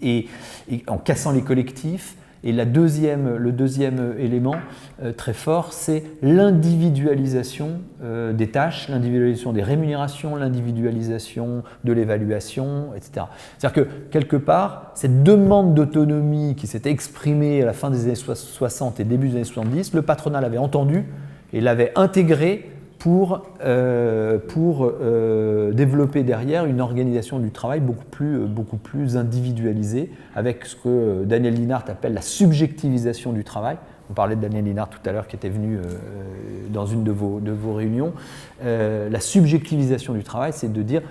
Speaker 2: et en cassant les collectifs. Et le deuxième élément très fort, c'est l'individualisation des tâches, l'individualisation des rémunérations, l'individualisation de l'évaluation, etc. C'est-à-dire que, quelque part, cette demande d'autonomie qui s'était exprimée à la fin des années 60 et début des années 70, le patronat l'avait entendue et l'avait intégrée pour développer derrière une organisation du travail beaucoup plus individualisée, avec ce que Daniel Linhart appelle la subjectivisation du travail. On parlait de Daniel Linhart tout à l'heure qui était venu dans une de vos réunions. La subjectivisation du travail, c'est de dire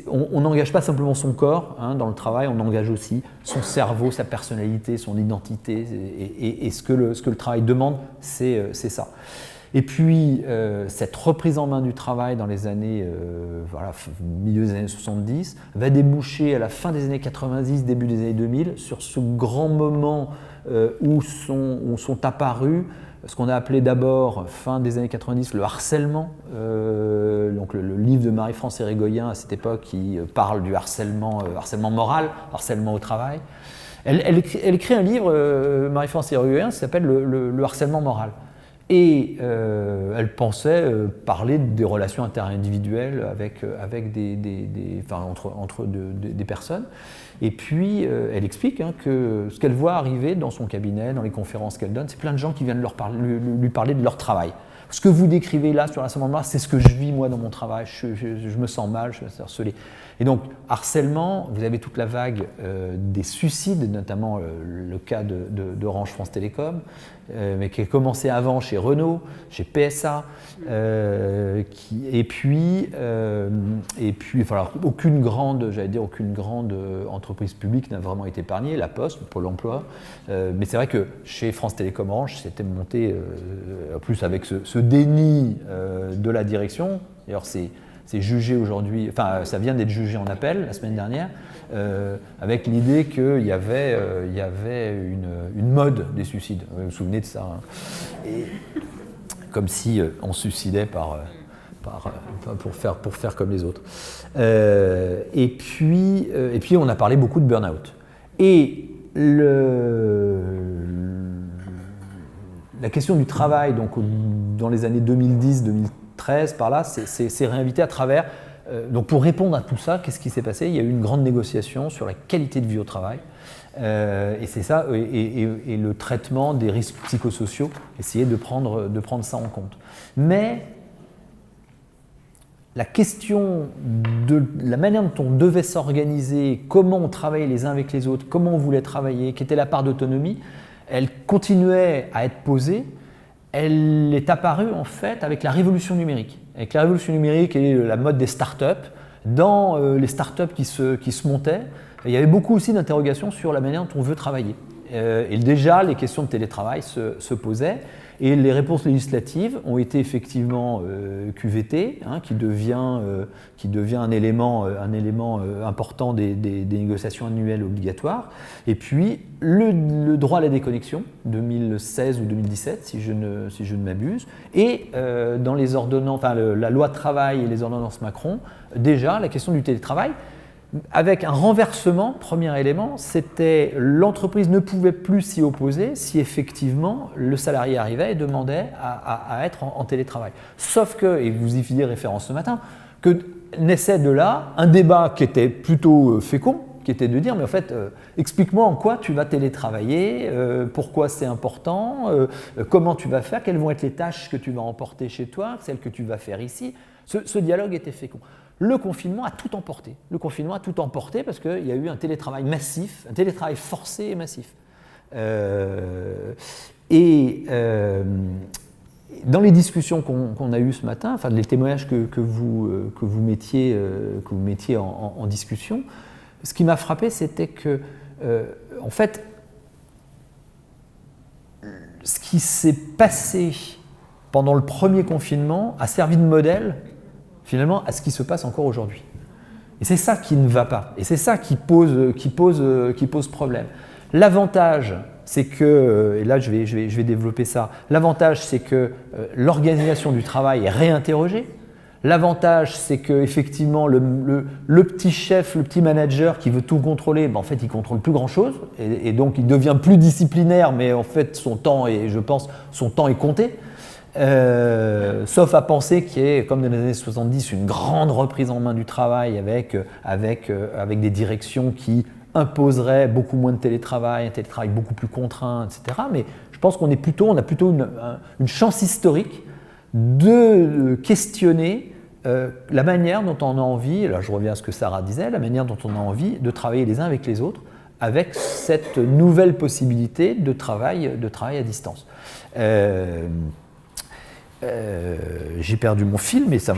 Speaker 2: on n'engage pas simplement son corps dans le travail, on engage aussi son cerveau, sa personnalité, son identité, et ce que le travail demande, c'est ça. Et puis, cette reprise en main du travail dans les années, milieu des années 70, va déboucher à la fin des années 90, début des années 2000, sur ce grand moment où sont apparus ce qu'on a appelé d'abord, fin des années 90, le harcèlement. Donc le livre de Marie-France Érigoyen, à cette époque, qui parle du harcèlement moral, harcèlement au travail. Elle écrit un livre, Marie-France Érigoyen, qui s'appelle le harcèlement moral. Et elle pensait parler des relations interindividuelles entre des personnes. Et puis, elle explique que ce qu'elle voit arriver dans son cabinet, dans les conférences qu'elle donne, c'est plein de gens qui viennent lui parler de leur travail. Ce que vous décrivez là sur l'harcèlement, c'est ce que je vis moi dans mon travail, je me sens mal, je me sens harcelé. Et donc, harcèlement, vous avez toute la vague des suicides, notamment le cas d'Orange France Télécom, mais qui a commencé avant chez Renault, chez PSA, et puis aucune grande entreprise publique n'a vraiment été épargnée, la Poste, Pôle emploi, mais c'est vrai que chez France Télécom Orange, c'était monté, en plus avec ce déni de la direction, d'ailleurs c'est jugé aujourd'hui, enfin ça vient d'être jugé en appel la semaine dernière, avec l'idée qu'il y avait une mode des suicides. Vous vous souvenez de ça, et comme si on se suicidait pour faire comme les autres. Et puis on a parlé beaucoup de burn-out. Et la question du travail, donc dans les années 2010-2013, par là, c'est réinvité à travers. Donc pour répondre à tout ça, qu'est-ce qui s'est passé? Il y a eu une grande négociation sur la qualité de vie au travail. Et c'est ça, et le traitement des risques psychosociaux, essayer de prendre ça en compte. Mais la question de la manière dont on devait s'organiser, comment on travaillait les uns avec les autres, comment on voulait travailler, quelle était la part d'autonomie, elle continuait à être posée. Elle est apparue en fait avec la révolution numérique. Avec la révolution numérique et la mode des startups, dans les startups qui se montaient, il y avait beaucoup aussi d'interrogations sur la manière dont on veut travailler. Et déjà, les questions de télétravail se posaient. Et les réponses législatives ont été effectivement QVT, qui devient un élément important des négociations annuelles obligatoires. Et puis le droit à la déconnexion, 2016 ou 2017, si je ne m'abuse. Et dans les ordonnances, la loi de travail et les ordonnances Macron, déjà la question du télétravail, avec un renversement, premier élément, c'était l'entreprise ne pouvait plus s'y opposer si effectivement le salarié arrivait et demandait à être en télétravail. Sauf que, et vous y faisiez référence ce matin, que naissait de là un débat qui était plutôt fécond, qui était de dire, mais en fait, explique-moi en quoi tu vas télétravailler, pourquoi c'est important, comment tu vas faire, quelles vont être les tâches que tu vas emporter chez toi, celles que tu vas faire ici. Ce dialogue était fécond. Le confinement a tout emporté. Le confinement a tout emporté parce qu'il y a eu un télétravail massif, un télétravail forcé et massif. Dans les discussions qu'on a eues ce matin, enfin les témoignages que vous mettiez en discussion, ce qui m'a frappé, c'était que, en fait, ce qui s'est passé pendant le premier confinement a servi de modèle finalement à ce qui se passe encore aujourd'hui. Et c'est ça qui ne va pas, et c'est ça qui pose problème. L'avantage, c'est que, et là je vais développer ça, l'avantage c'est que l'organisation du travail est réinterrogée. L'avantage c'est que effectivement le petit chef, le petit manager qui veut tout contrôler, en fait il ne contrôle plus grand chose, et donc il devient plus disciplinaire, mais en fait son temps est compté. Sauf à penser qu'il y ait, comme dans les années 70, une grande reprise en main du travail avec des directions qui imposeraient beaucoup moins de télétravail, un télétravail beaucoup plus contraint, etc. Mais je pense qu'on a plutôt une chance historique de questionner la manière dont on a envie, là je reviens à ce que Sarah disait, la manière dont on a envie de travailler les uns avec les autres, avec cette nouvelle possibilité de travail à distance. J'ai perdu mon fil, mais je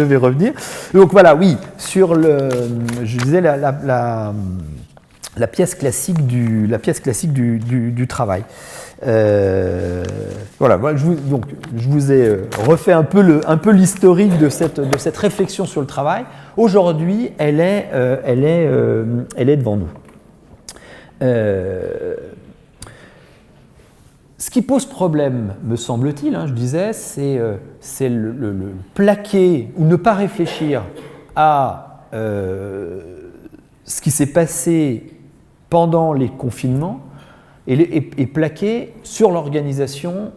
Speaker 2: vais revenir. Donc voilà, oui, je disais la pièce classique du travail. Voilà, je vous ai refait un peu l'historique de cette réflexion sur le travail. Aujourd'hui, elle est devant nous. Ce qui pose problème, me semble-t-il, je disais, c'est le plaquer ou ne pas réfléchir à ce qui s'est passé pendant les confinements et plaquer sur l'organisation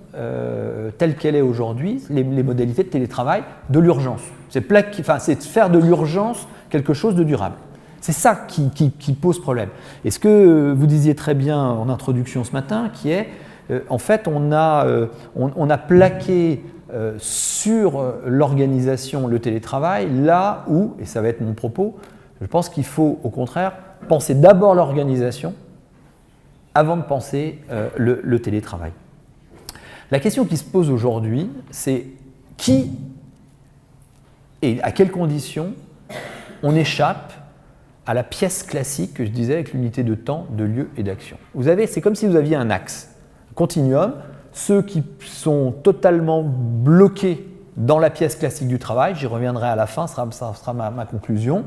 Speaker 2: telle qu'elle est aujourd'hui, les modalités de télétravail, de l'urgence. C'est de faire de l'urgence quelque chose de durable. C'est ça qui pose problème. Et ce que vous disiez très bien en introduction ce matin, qui est, en fait, on a plaqué sur l'organisation le télétravail, là où, et ça va être mon propos, je pense qu'il faut au contraire penser d'abord l'organisation avant de penser le télétravail. La question qui se pose aujourd'hui, c'est qui et à quelles conditions on échappe à la pièce classique que je disais avec l'unité de temps, de lieu et d'action. C'est comme si vous aviez un axe, un continuum. Ceux qui sont totalement bloqués dans la pièce classique du travail, j'y reviendrai à la fin, ça sera ma conclusion.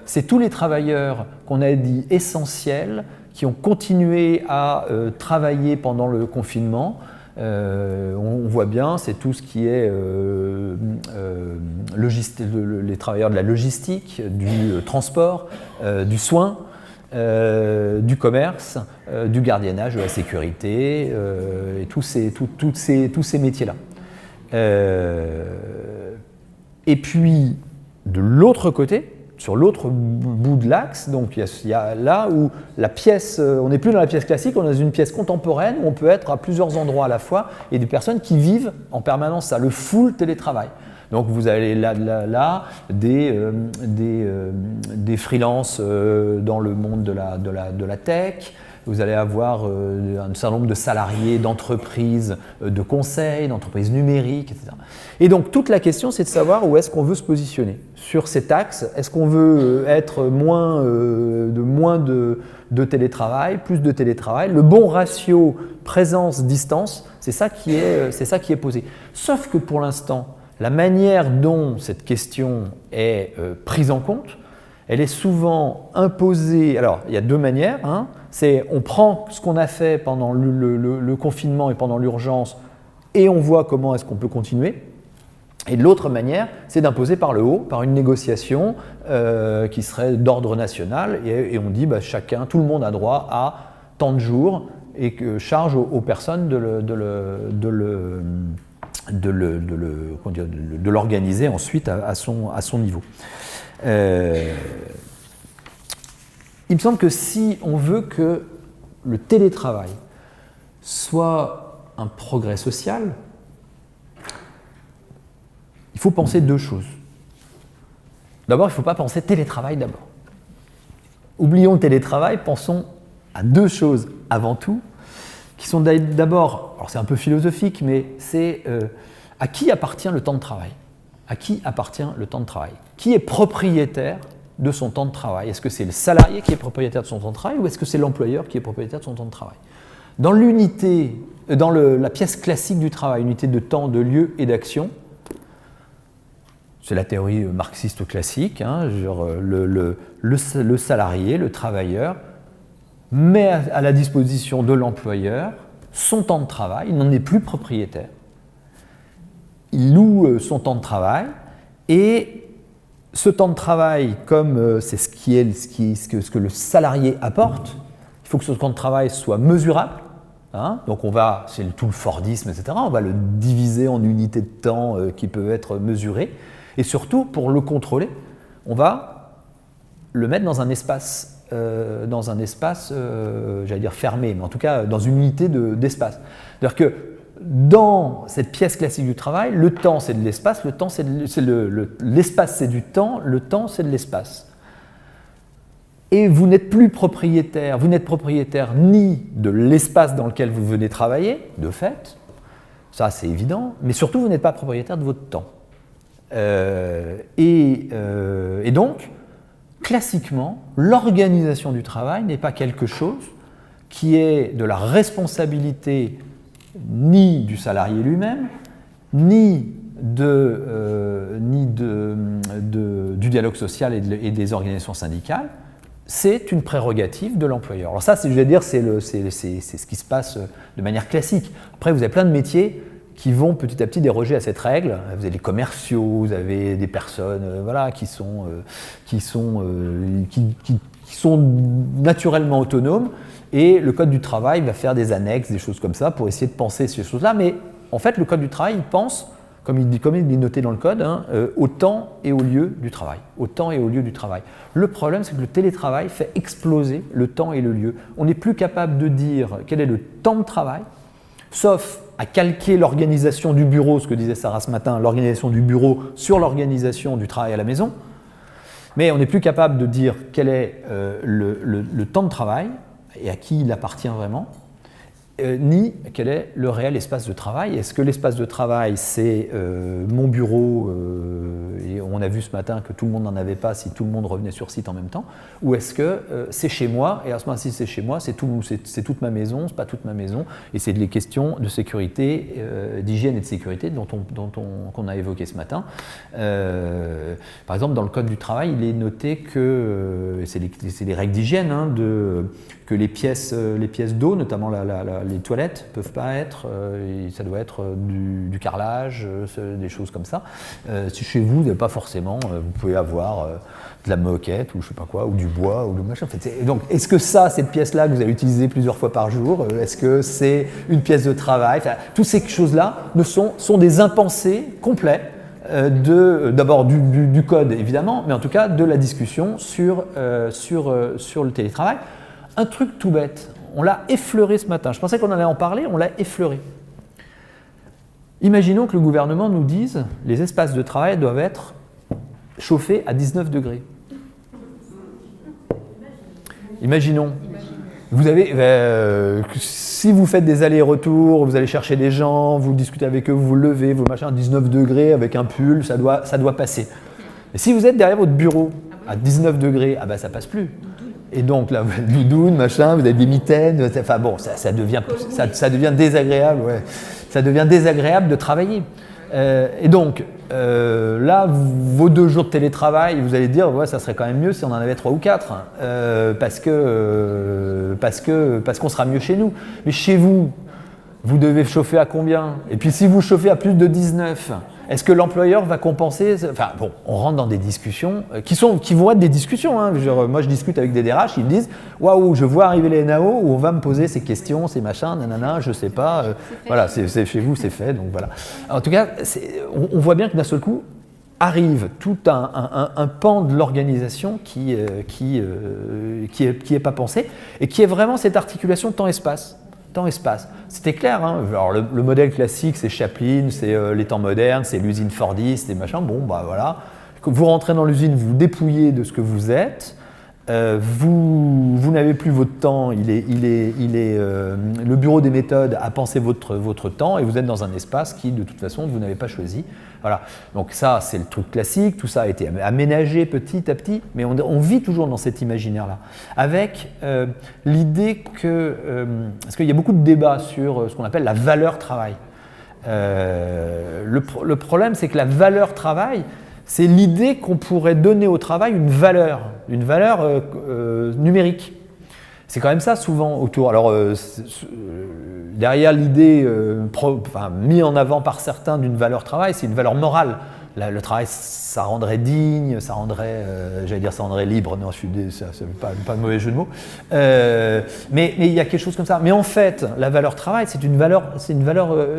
Speaker 2: C'est tous les travailleurs qu'on a dit essentiels, qui ont continué à travailler pendant le confinement. On voit bien, c'est tout ce qui est les travailleurs de la logistique, du transport, du soin, du commerce, du gardiennage, de la sécurité, et tous ces métiers-là. Et puis, de l'autre côté, sur l'autre bout de l'axe, donc il y a là où la pièce, on n'est plus dans la pièce classique, on est dans une pièce contemporaine où on peut être à plusieurs endroits à la fois et des personnes qui vivent en permanence ça, le full télétravail. Donc vous avez là des freelances dans le monde de la tech. Vous allez avoir un certain nombre de salariés d'entreprises de conseil, d'entreprises numériques, etc. Et donc toute la question, c'est de savoir où est-ce qu'on veut se positionner sur cet axe. Est-ce qu'on veut être moins de télétravail, plus de télétravail? Le bon ratio présence-distance, c'est ça qui est posé. Sauf que pour l'instant, la manière dont cette question est prise en compte, elle est souvent imposée. Alors, il y a deux manières. C'est on prend ce qu'on a fait pendant le confinement et pendant l'urgence et on voit comment est-ce qu'on peut continuer. Et de l'autre manière, c'est d'imposer par le haut, par une négociation qui serait d'ordre national et on dit tout le monde a droit à tant de jours et que charge aux personnes de l'organiser ensuite à son niveau. Il me semble que si on veut que le télétravail soit un progrès social, il faut penser deux choses. D'abord, il ne faut pas penser télétravail d'abord. Oublions le télétravail, pensons à deux choses avant tout, qui sont d'abord, alors c'est un peu philosophique, mais c'est à qui appartient le temps de travail? À qui appartient le temps de travail? Qui est propriétaire de son temps de travail? Est-ce que c'est le salarié qui est propriétaire de son temps de travail ou est-ce que c'est l'employeur qui est propriétaire de son temps de travail? Dans la pièce classique du travail, unité de temps, de lieu et d'action, c'est la théorie marxiste classique, le salarié, le travailleur, met à la disposition de l'employeur son temps de travail, il n'en est plus propriétaire. Il loue son temps de travail et ce temps de travail, comme c'est ce que le salarié apporte, il faut que ce temps de travail soit mesurable. Donc c'est tout le Fordisme, etc. On va le diviser en unités de temps qui peuvent être mesurées. Et surtout, pour le contrôler, on va le mettre dans un espace, j'allais dire fermé, mais en tout cas dans une unité d'espace. C'est-à-dire que dans cette pièce classique du travail, le temps c'est de l'espace, l'espace c'est du temps, le temps c'est de l'espace. Et vous n'êtes plus propriétaire, ni de l'espace dans lequel vous venez travailler, de fait, ça c'est évident, mais surtout vous n'êtes pas propriétaire de votre temps. Et donc, classiquement, l'organisation du travail n'est pas quelque chose qui est de la responsabilité ni du salarié lui-même, ni du dialogue social et des organisations syndicales. C'est une prérogative de l'employeur. Alors ça, je vais dire, c'est ce qui se passe de manière classique. Après, vous avez plein de métiers qui vont petit à petit déroger à cette règle. Vous avez les commerciaux, vous avez des personnes voilà, qui sont naturellement autonomes, et le Code du travail va faire des annexes, des choses comme ça, pour essayer de penser ces choses-là. Mais en fait, le Code du travail, il pense, comme il est noté dans le Code, au temps et au lieu du travail. Au temps et au lieu du travail. Le problème, c'est que le télétravail fait exploser le temps et le lieu. On n'est plus capable de dire quel est le temps de travail, sauf à calquer l'organisation du bureau, ce que disait Sarah ce matin, l'organisation du bureau sur l'organisation du travail à la maison. Mais on n'est plus capable de dire quel est le temps de travail et à qui il appartient vraiment, ni quel est le réel espace de travail. Est-ce que l'espace de travail, c'est mon bureau, et on a vu ce matin que tout le monde n'en avait pas si tout le monde revenait sur site en même temps, ou est-ce que c'est chez moi, et à ce moment-là, si c'est chez moi, c'est toute ma maison, c'est pas toute ma maison, et c'est des questions de sécurité, d'hygiène et de sécurité qu'on a évoquées ce matin. Par exemple, dans le Code du travail, il est noté que, c'est les règles d'hygiène, que les pièces d'eau, notamment les toilettes, ne peuvent pas être, ça doit être du carrelage, des choses comme ça. Chez vous n'avez pas forcément, vous pouvez avoir de la moquette ou je sais pas quoi, ou du bois, ou le machin. En fait, donc, est-ce que cette pièce-là que vous allez utiliser plusieurs fois par jour, est-ce que c'est une pièce de travail? Enfin, toutes ces choses-là sont des impensés complets d'abord du code évidemment, mais en tout cas de la discussion sur le télétravail. Un truc tout bête, on l'a effleuré ce matin, je pensais qu'on allait en parler, on l'a effleuré. Imaginons que le gouvernement nous dise les espaces de travail doivent être chauffés à 19 degrés. Imaginons. Vous avez, si vous faites des allers-retours, vous allez chercher des gens, vous discutez avec eux, vous levez, vous machin à 19 degrés avec un pull, ça doit passer. Et si vous êtes derrière votre bureau à 19 degrés, ah ben ça passe plus. Et donc là, vous avez doudoune, machin, vous avez des mitaines, enfin bon, ça devient désagréable, ouais. Ça devient désagréable de travailler. Et donc, là, vos 2 jours de télétravail, vous allez dire, ouais, ça serait quand même mieux si on en avait 3 ou 4, parce qu'on sera mieux chez nous. Mais chez vous, vous devez chauffer à combien? Et puis si vous chauffez à plus de 19, est-ce que l'employeur va compenser? Enfin bon, on rentre dans des discussions qui vont être des discussions. Genre, moi je discute avec des DRH, ils me disent waouh, je vois arriver les NAO où on va me poser ces questions, ces machins, nanana, je sais pas. Voilà, c'est chez vous, c'est fait, donc voilà. En tout cas, on voit bien que d'un seul coup arrive tout un pan de l'organisation qui est pas pensé et qui est vraiment cette articulation temps-espace. Temps-espace. C'était clair. Alors, le modèle classique, c'est Chaplin, c'est les temps modernes, c'est l'usine Fordiste, des machins. Bon, bah voilà. Vous rentrez dans l'usine, vous dépouillez de ce que vous êtes. Vous n'avez plus votre temps. Le bureau des méthodes a pensé votre temps et vous êtes dans un espace qui, de toute façon, vous n'avez pas choisi. Voilà. Donc ça, c'est le truc classique. Tout ça a été aménagé petit à petit, mais on vit toujours dans cet imaginaire-là, avec l'idée que, parce qu'il y a beaucoup de débats sur ce qu'on appelle la valeur travail. Le problème, c'est que la valeur travail, c'est l'idée qu'on pourrait donner au travail une valeur numérique. C'est quand même ça souvent autour. Alors derrière l'idée mise en avant par certains d'une valeur travail, c'est une valeur morale. Le travail, ça rendrait digne, ça rendrait, ça rendrait libre. Non, ça pas de mauvais jeu de mots. Mais il y a quelque chose comme ça. Mais en fait, la valeur travail, c'est une valeur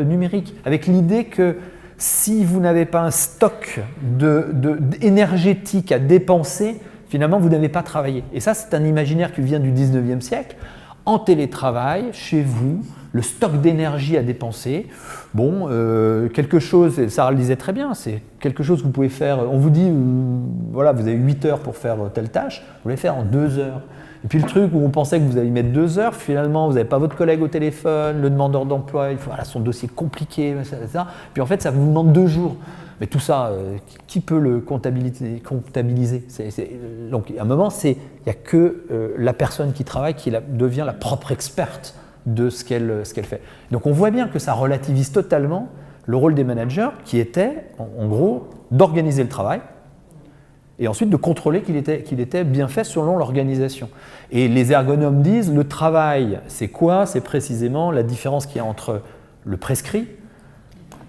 Speaker 2: numérique, avec l'idée que si vous n'avez pas un stock énergétique à dépenser, finalement, vous n'avez pas travaillé. Et ça, c'est un imaginaire qui vient du 19e siècle. En télétravail, chez vous, le stock d'énergie à dépenser, bon, quelque chose, et Sarah le disait très bien, c'est quelque chose que vous pouvez faire, on vous dit, voilà, vous avez 8 heures pour faire telle tâche, vous allez faire en 2 heures. Et puis le truc où on pensait que vous alliez mettre 2 heures, finalement vous n'avez pas votre collègue au téléphone, le demandeur d'emploi, il faut, voilà, son dossier compliqué, etc. Puis en fait ça vous demande 2 jours. Mais tout ça, qui peut le comptabiliser? Donc à un moment, il n'y a que la personne qui travaille qui devient la propre experte de ce qu'elle fait. Donc on voit bien que ça relativise totalement le rôle des managers qui était, en gros, d'organiser le travail et ensuite de contrôler qu'il était bien fait selon l'organisation. Et les ergonomes disent, le travail, c'est quoi? C'est précisément la différence qu'il y a entre le prescrit,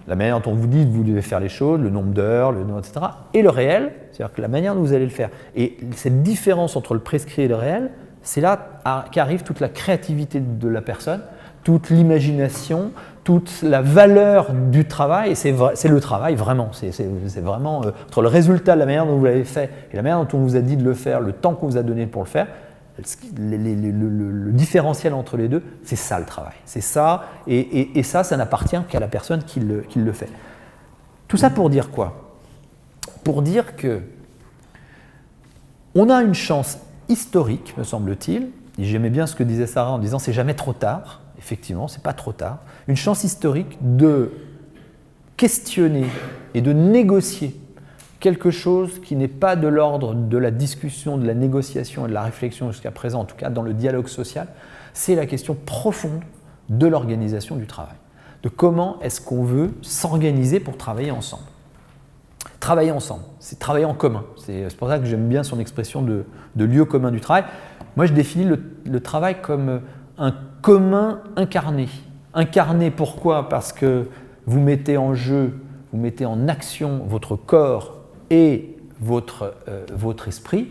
Speaker 2: la manière dont on vous dit que vous devez faire les choses, le nombre d'heures, etc., et le réel, c'est-à-dire que la manière dont vous allez le faire. Et cette différence entre le prescrit et le réel, c'est là qu'arrive toute la créativité de la personne, toute l'imagination, toute la valeur du travail, et c'est le travail vraiment, c'est vraiment entre le résultat, la manière dont vous l'avez fait et la manière dont on vous a dit de le faire, le temps qu'on vous a donné pour le faire, le différentiel entre les deux, c'est ça le travail. C'est ça, et ça n'appartient qu'à la personne qui le fait. Tout ça pour dire quoi? Pour dire que on a une chance historique, me semble-t-il, et j'aimais bien ce que disait Sarah en disant c'est jamais trop tard, effectivement, c'est pas trop tard, une chance historique de questionner et de négocier quelque chose qui n'est pas de l'ordre de la discussion, de la négociation et de la réflexion jusqu'à présent, en tout cas dans le dialogue social, c'est la question profonde de l'organisation du travail. De comment est-ce qu'on veut s'organiser pour travailler ensemble. Travailler ensemble, c'est travailler en commun. C'est pour ça que j'aime bien son expression de lieu commun du travail. Moi, je définis le travail comme un commun incarné. Incarné, pourquoi? Parce que vous mettez en jeu, vous mettez en action votre corps et votre esprit.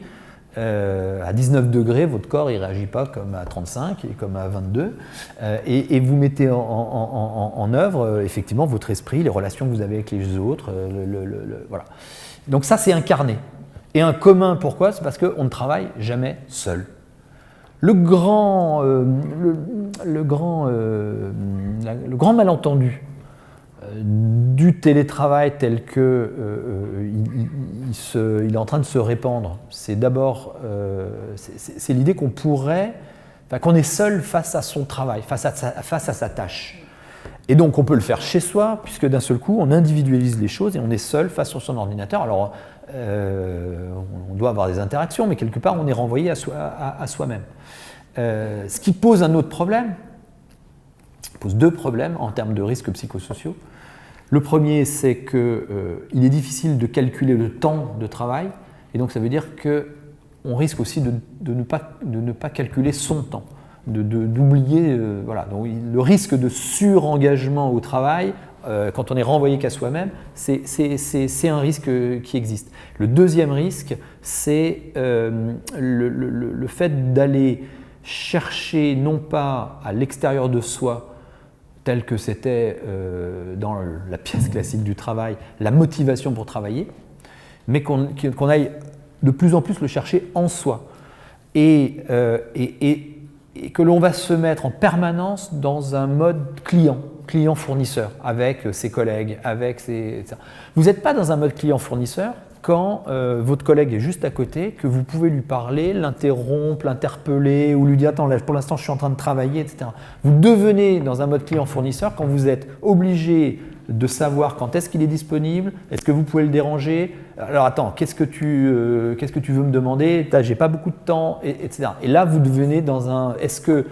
Speaker 2: À 19 degrés, votre corps ne réagit pas comme à 35 et comme à 22. Et vous mettez en œuvre, effectivement, votre esprit, les relations que vous avez avec les autres. Voilà. Donc ça, c'est incarné. Et un commun, pourquoi? C'est parce qu'on ne travaille jamais seul. Le grand malentendu du télétravail tel que il est en train de se répandre, c'est d'abord c'est l'idée qu'on qu'on est seul face à son travail, face à sa tâche. Et donc on peut le faire chez soi, puisque d'un seul coup on individualise les choses et on est seul face sur son ordinateur. Alors on doit avoir des interactions, mais quelque part on est renvoyé à soi-même. Ce qui pose un autre problème, pose 2 problèmes en termes de risques psychosociaux. Le premier, c'est qu'il est difficile de calculer le temps de travail, et donc ça veut dire qu'on risque aussi de ne pas calculer son temps, d'oublier. Voilà. Donc, le risque de surengagement au travail, quand on est renvoyé qu'à soi-même, c'est un risque qui existe. Le deuxième risque, c'est le fait d'aller chercher non pas à l'extérieur de soi, tel que c'était dans la pièce classique du travail, la motivation pour travailler, mais qu'on aille de plus en plus le chercher en soi. Et que l'on va se mettre en permanence dans un mode client-fournisseur, avec ses collègues, etc. Vous n'êtes pas dans un mode client-fournisseur quand votre collègue est juste à côté, que vous pouvez lui parler, l'interrompre, l'interpeller, ou lui dire « Attends, là, pour l'instant, je suis en train de travailler, etc. » Vous devenez dans un mode client-fournisseur quand vous êtes obligé de savoir quand est-ce qu'il est disponible, est-ce que vous pouvez le déranger, alors attends, qu'est-ce que tu veux me demander, j'ai pas beaucoup de temps, etc. Et là, vous devenez dans un « Est-ce que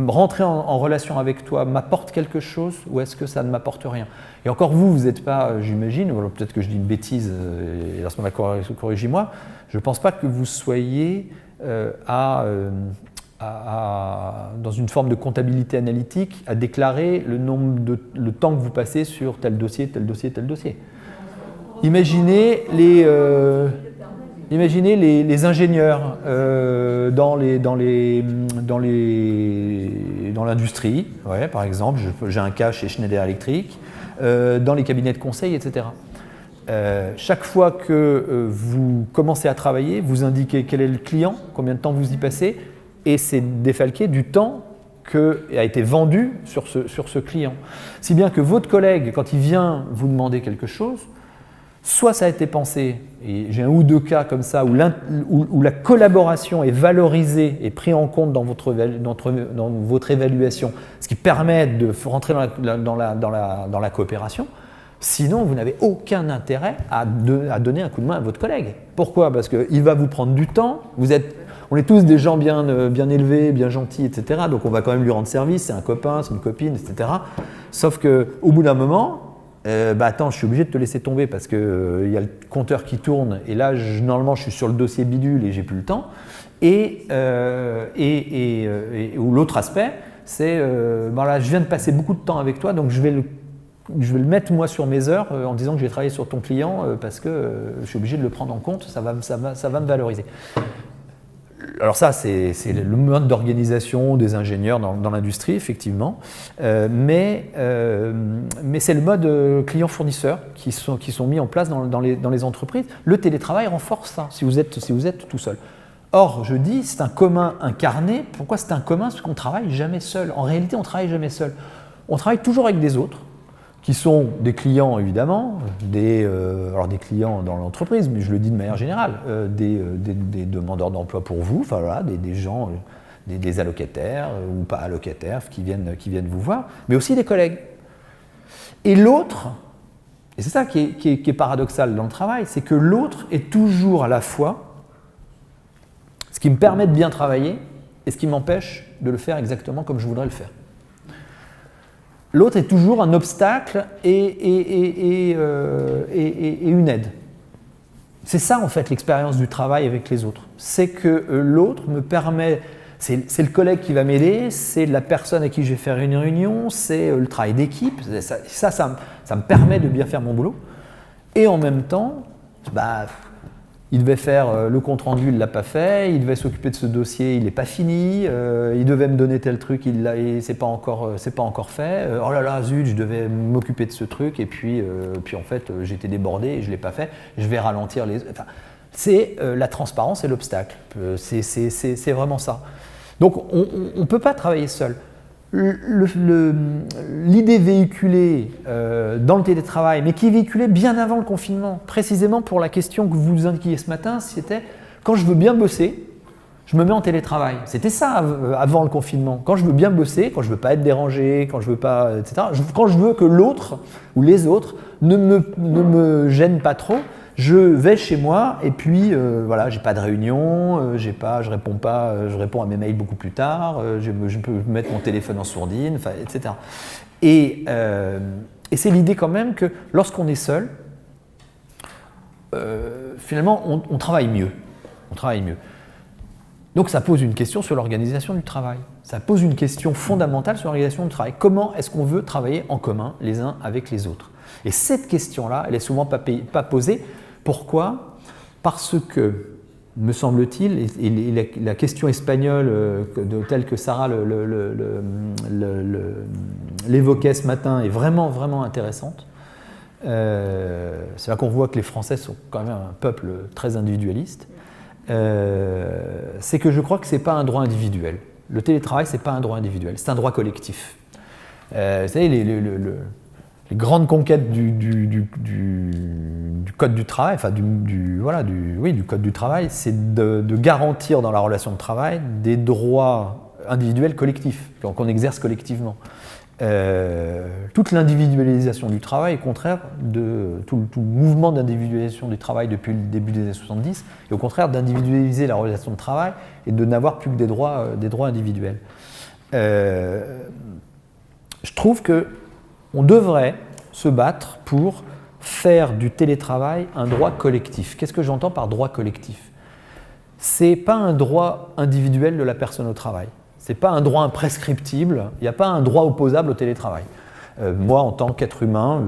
Speaker 2: rentrer en relation avec toi m'apporte quelque chose ou est-ce que ça ne m'apporte rien ?» Et encore vous n'êtes pas, j'imagine, ou peut-être que je dis une bêtise, et à ce moment-là, corrigez-moi, je ne pense pas que vous soyez dans une forme de comptabilité analytique à déclarer le temps que vous passez sur tel dossier, tel dossier, tel dossier. Imaginez les ingénieurs dans l'industrie, ouais, par exemple, j'ai un cas chez Schneider Electric, dans les cabinets de conseil, etc. Chaque fois que vous commencez à travailler, vous indiquez quel est le client, combien de temps vous y passez, et c'est défalqué du temps qui a été vendu sur ce client. Si bien que votre collègue, quand il vient vous demander quelque chose, soit ça a été pensé, et j'ai un ou deux cas comme ça, où la collaboration est valorisée et prise en compte dans votre évaluation, ce qui permet de rentrer dans la coopération. Sinon, vous n'avez aucun intérêt à donner un coup de main à votre collègue. Pourquoi? Parce qu'il va vous prendre du temps, on est tous des gens bien élevés, bien gentils, etc. Donc on va quand même lui rendre service, c'est un copain, c'est une copine, etc. Sauf qu'au bout d'un moment, attends, je suis obligé de te laisser tomber parce qu'il y a le compteur qui tourne et là, normalement, je suis sur le dossier bidule et j'ai plus le temps. Ou l'autre aspect, c'est là, je viens de passer beaucoup de temps avec toi, donc je vais le mettre moi sur mes heures en disant que je vais travailler sur ton client parce que je suis obligé de le prendre en compte, ça va me valoriser. Alors ça, c'est le mode d'organisation des ingénieurs dans l'industrie, effectivement, mais c'est le mode client-fournisseur qui sont mis en place dans les entreprises. Le télétravail renforce ça, si vous êtes tout seul. Or, je dis, c'est un commun incarné. Pourquoi c'est un commun? Parce qu'on ne travaille jamais seul. En réalité, on ne travaille jamais seul. On travaille toujours avec des autres, qui sont des clients évidemment, alors des clients dans l'entreprise, mais je le dis de manière générale, des demandeurs d'emploi pour vous, enfin voilà, des gens, des allocataires ou pas allocataires qui viennent vous voir, mais aussi des collègues. Et l'autre, et c'est ça qui est paradoxal dans le travail, c'est que l'autre est toujours à la fois ce qui me permet de bien travailler et ce qui m'empêche de le faire exactement comme je voudrais le faire. L'autre est toujours un obstacle et une aide. C'est ça en fait l'expérience du travail avec les autres. C'est que l'autre me permet, c'est le collègue qui va m'aider, c'est la personne à qui je vais faire une réunion, c'est le travail d'équipe, ça me permet de bien faire mon boulot. Et en même temps, il devait faire le compte-rendu, il ne l'a pas fait, il devait s'occuper de ce dossier, il n'est pas fini, il devait me donner tel truc, c'est pas encore fait, oh là là, zut, je devais m'occuper de ce truc, et puis en fait, j'étais débordé et je ne l'ai pas fait, je vais ralentir les... Enfin, c'est la transparence et l'obstacle, c'est vraiment ça. Donc, on ne peut pas travailler seul. L'idée véhiculée dans le télétravail, mais qui est véhiculée bien avant le confinement, précisément pour la question que vous indiquiez ce matin, c'était quand je veux bien bosser, je me mets en télétravail. C'était ça avant le confinement. Quand je veux bien bosser, quand je ne veux pas être dérangé, quand je veux pas, etc. Quand je veux que l'autre ou les autres ne me gênent pas trop, je vais chez moi et puis voilà, j'ai pas de réunion, je réponds à mes mails beaucoup plus tard, je peux mettre mon téléphone en sourdine, etc. Et c'est l'idée quand même que lorsqu'on est seul, finalement, on travaille mieux. On travaille mieux. Donc ça pose une question sur l'organisation du travail. Ça pose une question fondamentale sur l'organisation du travail. Comment est-ce qu'on veut travailler en commun les uns avec les autres? Et cette question-là, elle est souvent pas posée. Pourquoi? Parce que, me semble-t-il, et la question espagnole telle que Sarah l'évoquait ce matin est vraiment, vraiment intéressante. C'est là qu'on voit que les Français sont quand même un peuple très individualiste. C'est que je crois que ce n'est pas un droit individuel. Le télétravail, ce n'est pas un droit individuel, c'est un droit collectif. Vous savez, les grandes conquêtes du Code du travail, enfin du Code du travail, c'est de garantir dans la relation de travail des droits individuels collectifs, qu'on exerce collectivement. Toute l'individualisation du travail est contraire de tout le mouvement d'individualisation du travail depuis le début des années 70, et au contraire d'individualiser la relation de travail et de n'avoir plus que des droits individuels. Je trouve qu'on devrait se battre pour faire du télétravail un droit collectif. Qu'est-ce que j'entends par droit collectif? Ce n'est pas un droit individuel de la personne au travail. Ce n'est pas un droit imprescriptible. Il n'y a pas un droit opposable au télétravail. Moi, en tant qu'être humain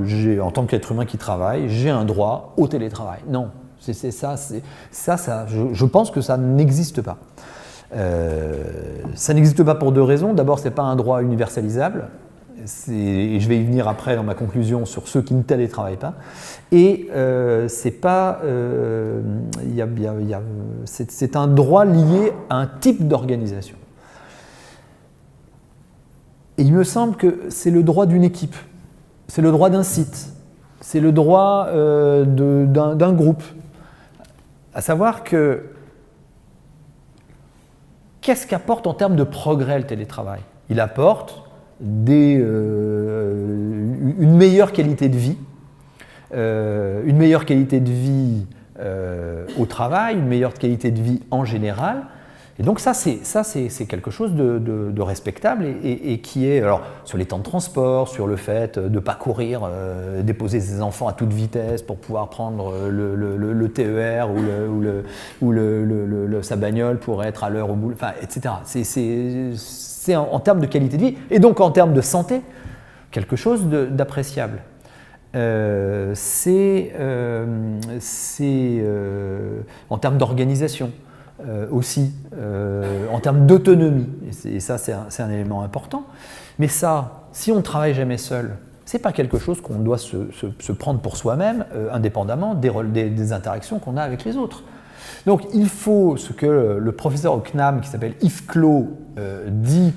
Speaker 2: qui travaille, j'ai un droit au télétravail. Non, je pense que ça n'existe pas. Ça n'existe pas pour deux raisons. D'abord, ce n'est pas un droit universalisable. Et je vais y venir après dans ma conclusion sur ceux qui ne télétravaillent pas. Et c'est un droit lié à un type d'organisation. Et il me semble que c'est le droit d'une équipe, c'est le droit d'un site, c'est le droit d'un groupe. À savoir que qu'est-ce qu'apporte en termes de progrès le télétravail? Il apporte une meilleure qualité de vie, au travail, une meilleure qualité de vie en général. Et donc ça, c'est quelque chose de respectable et qui est, alors, sur les temps de transport, sur le fait de ne pas courir, déposer ses enfants à toute vitesse pour pouvoir prendre le TER ou sa bagnole pour être à l'heure au boulot, enfin, etc. C'est en termes de qualité de vie et donc en termes de santé, quelque chose d'appréciable. C'est en termes d'organisation. Aussi, en termes d'autonomie, et ça c'est un élément important. Mais ça, si on ne travaille jamais seul, c'est pas quelque chose qu'on doit se prendre pour soi-même, indépendamment des interactions qu'on a avec les autres. Donc il faut ce que le professeur au CNAM, qui s'appelle Yves Clos, dit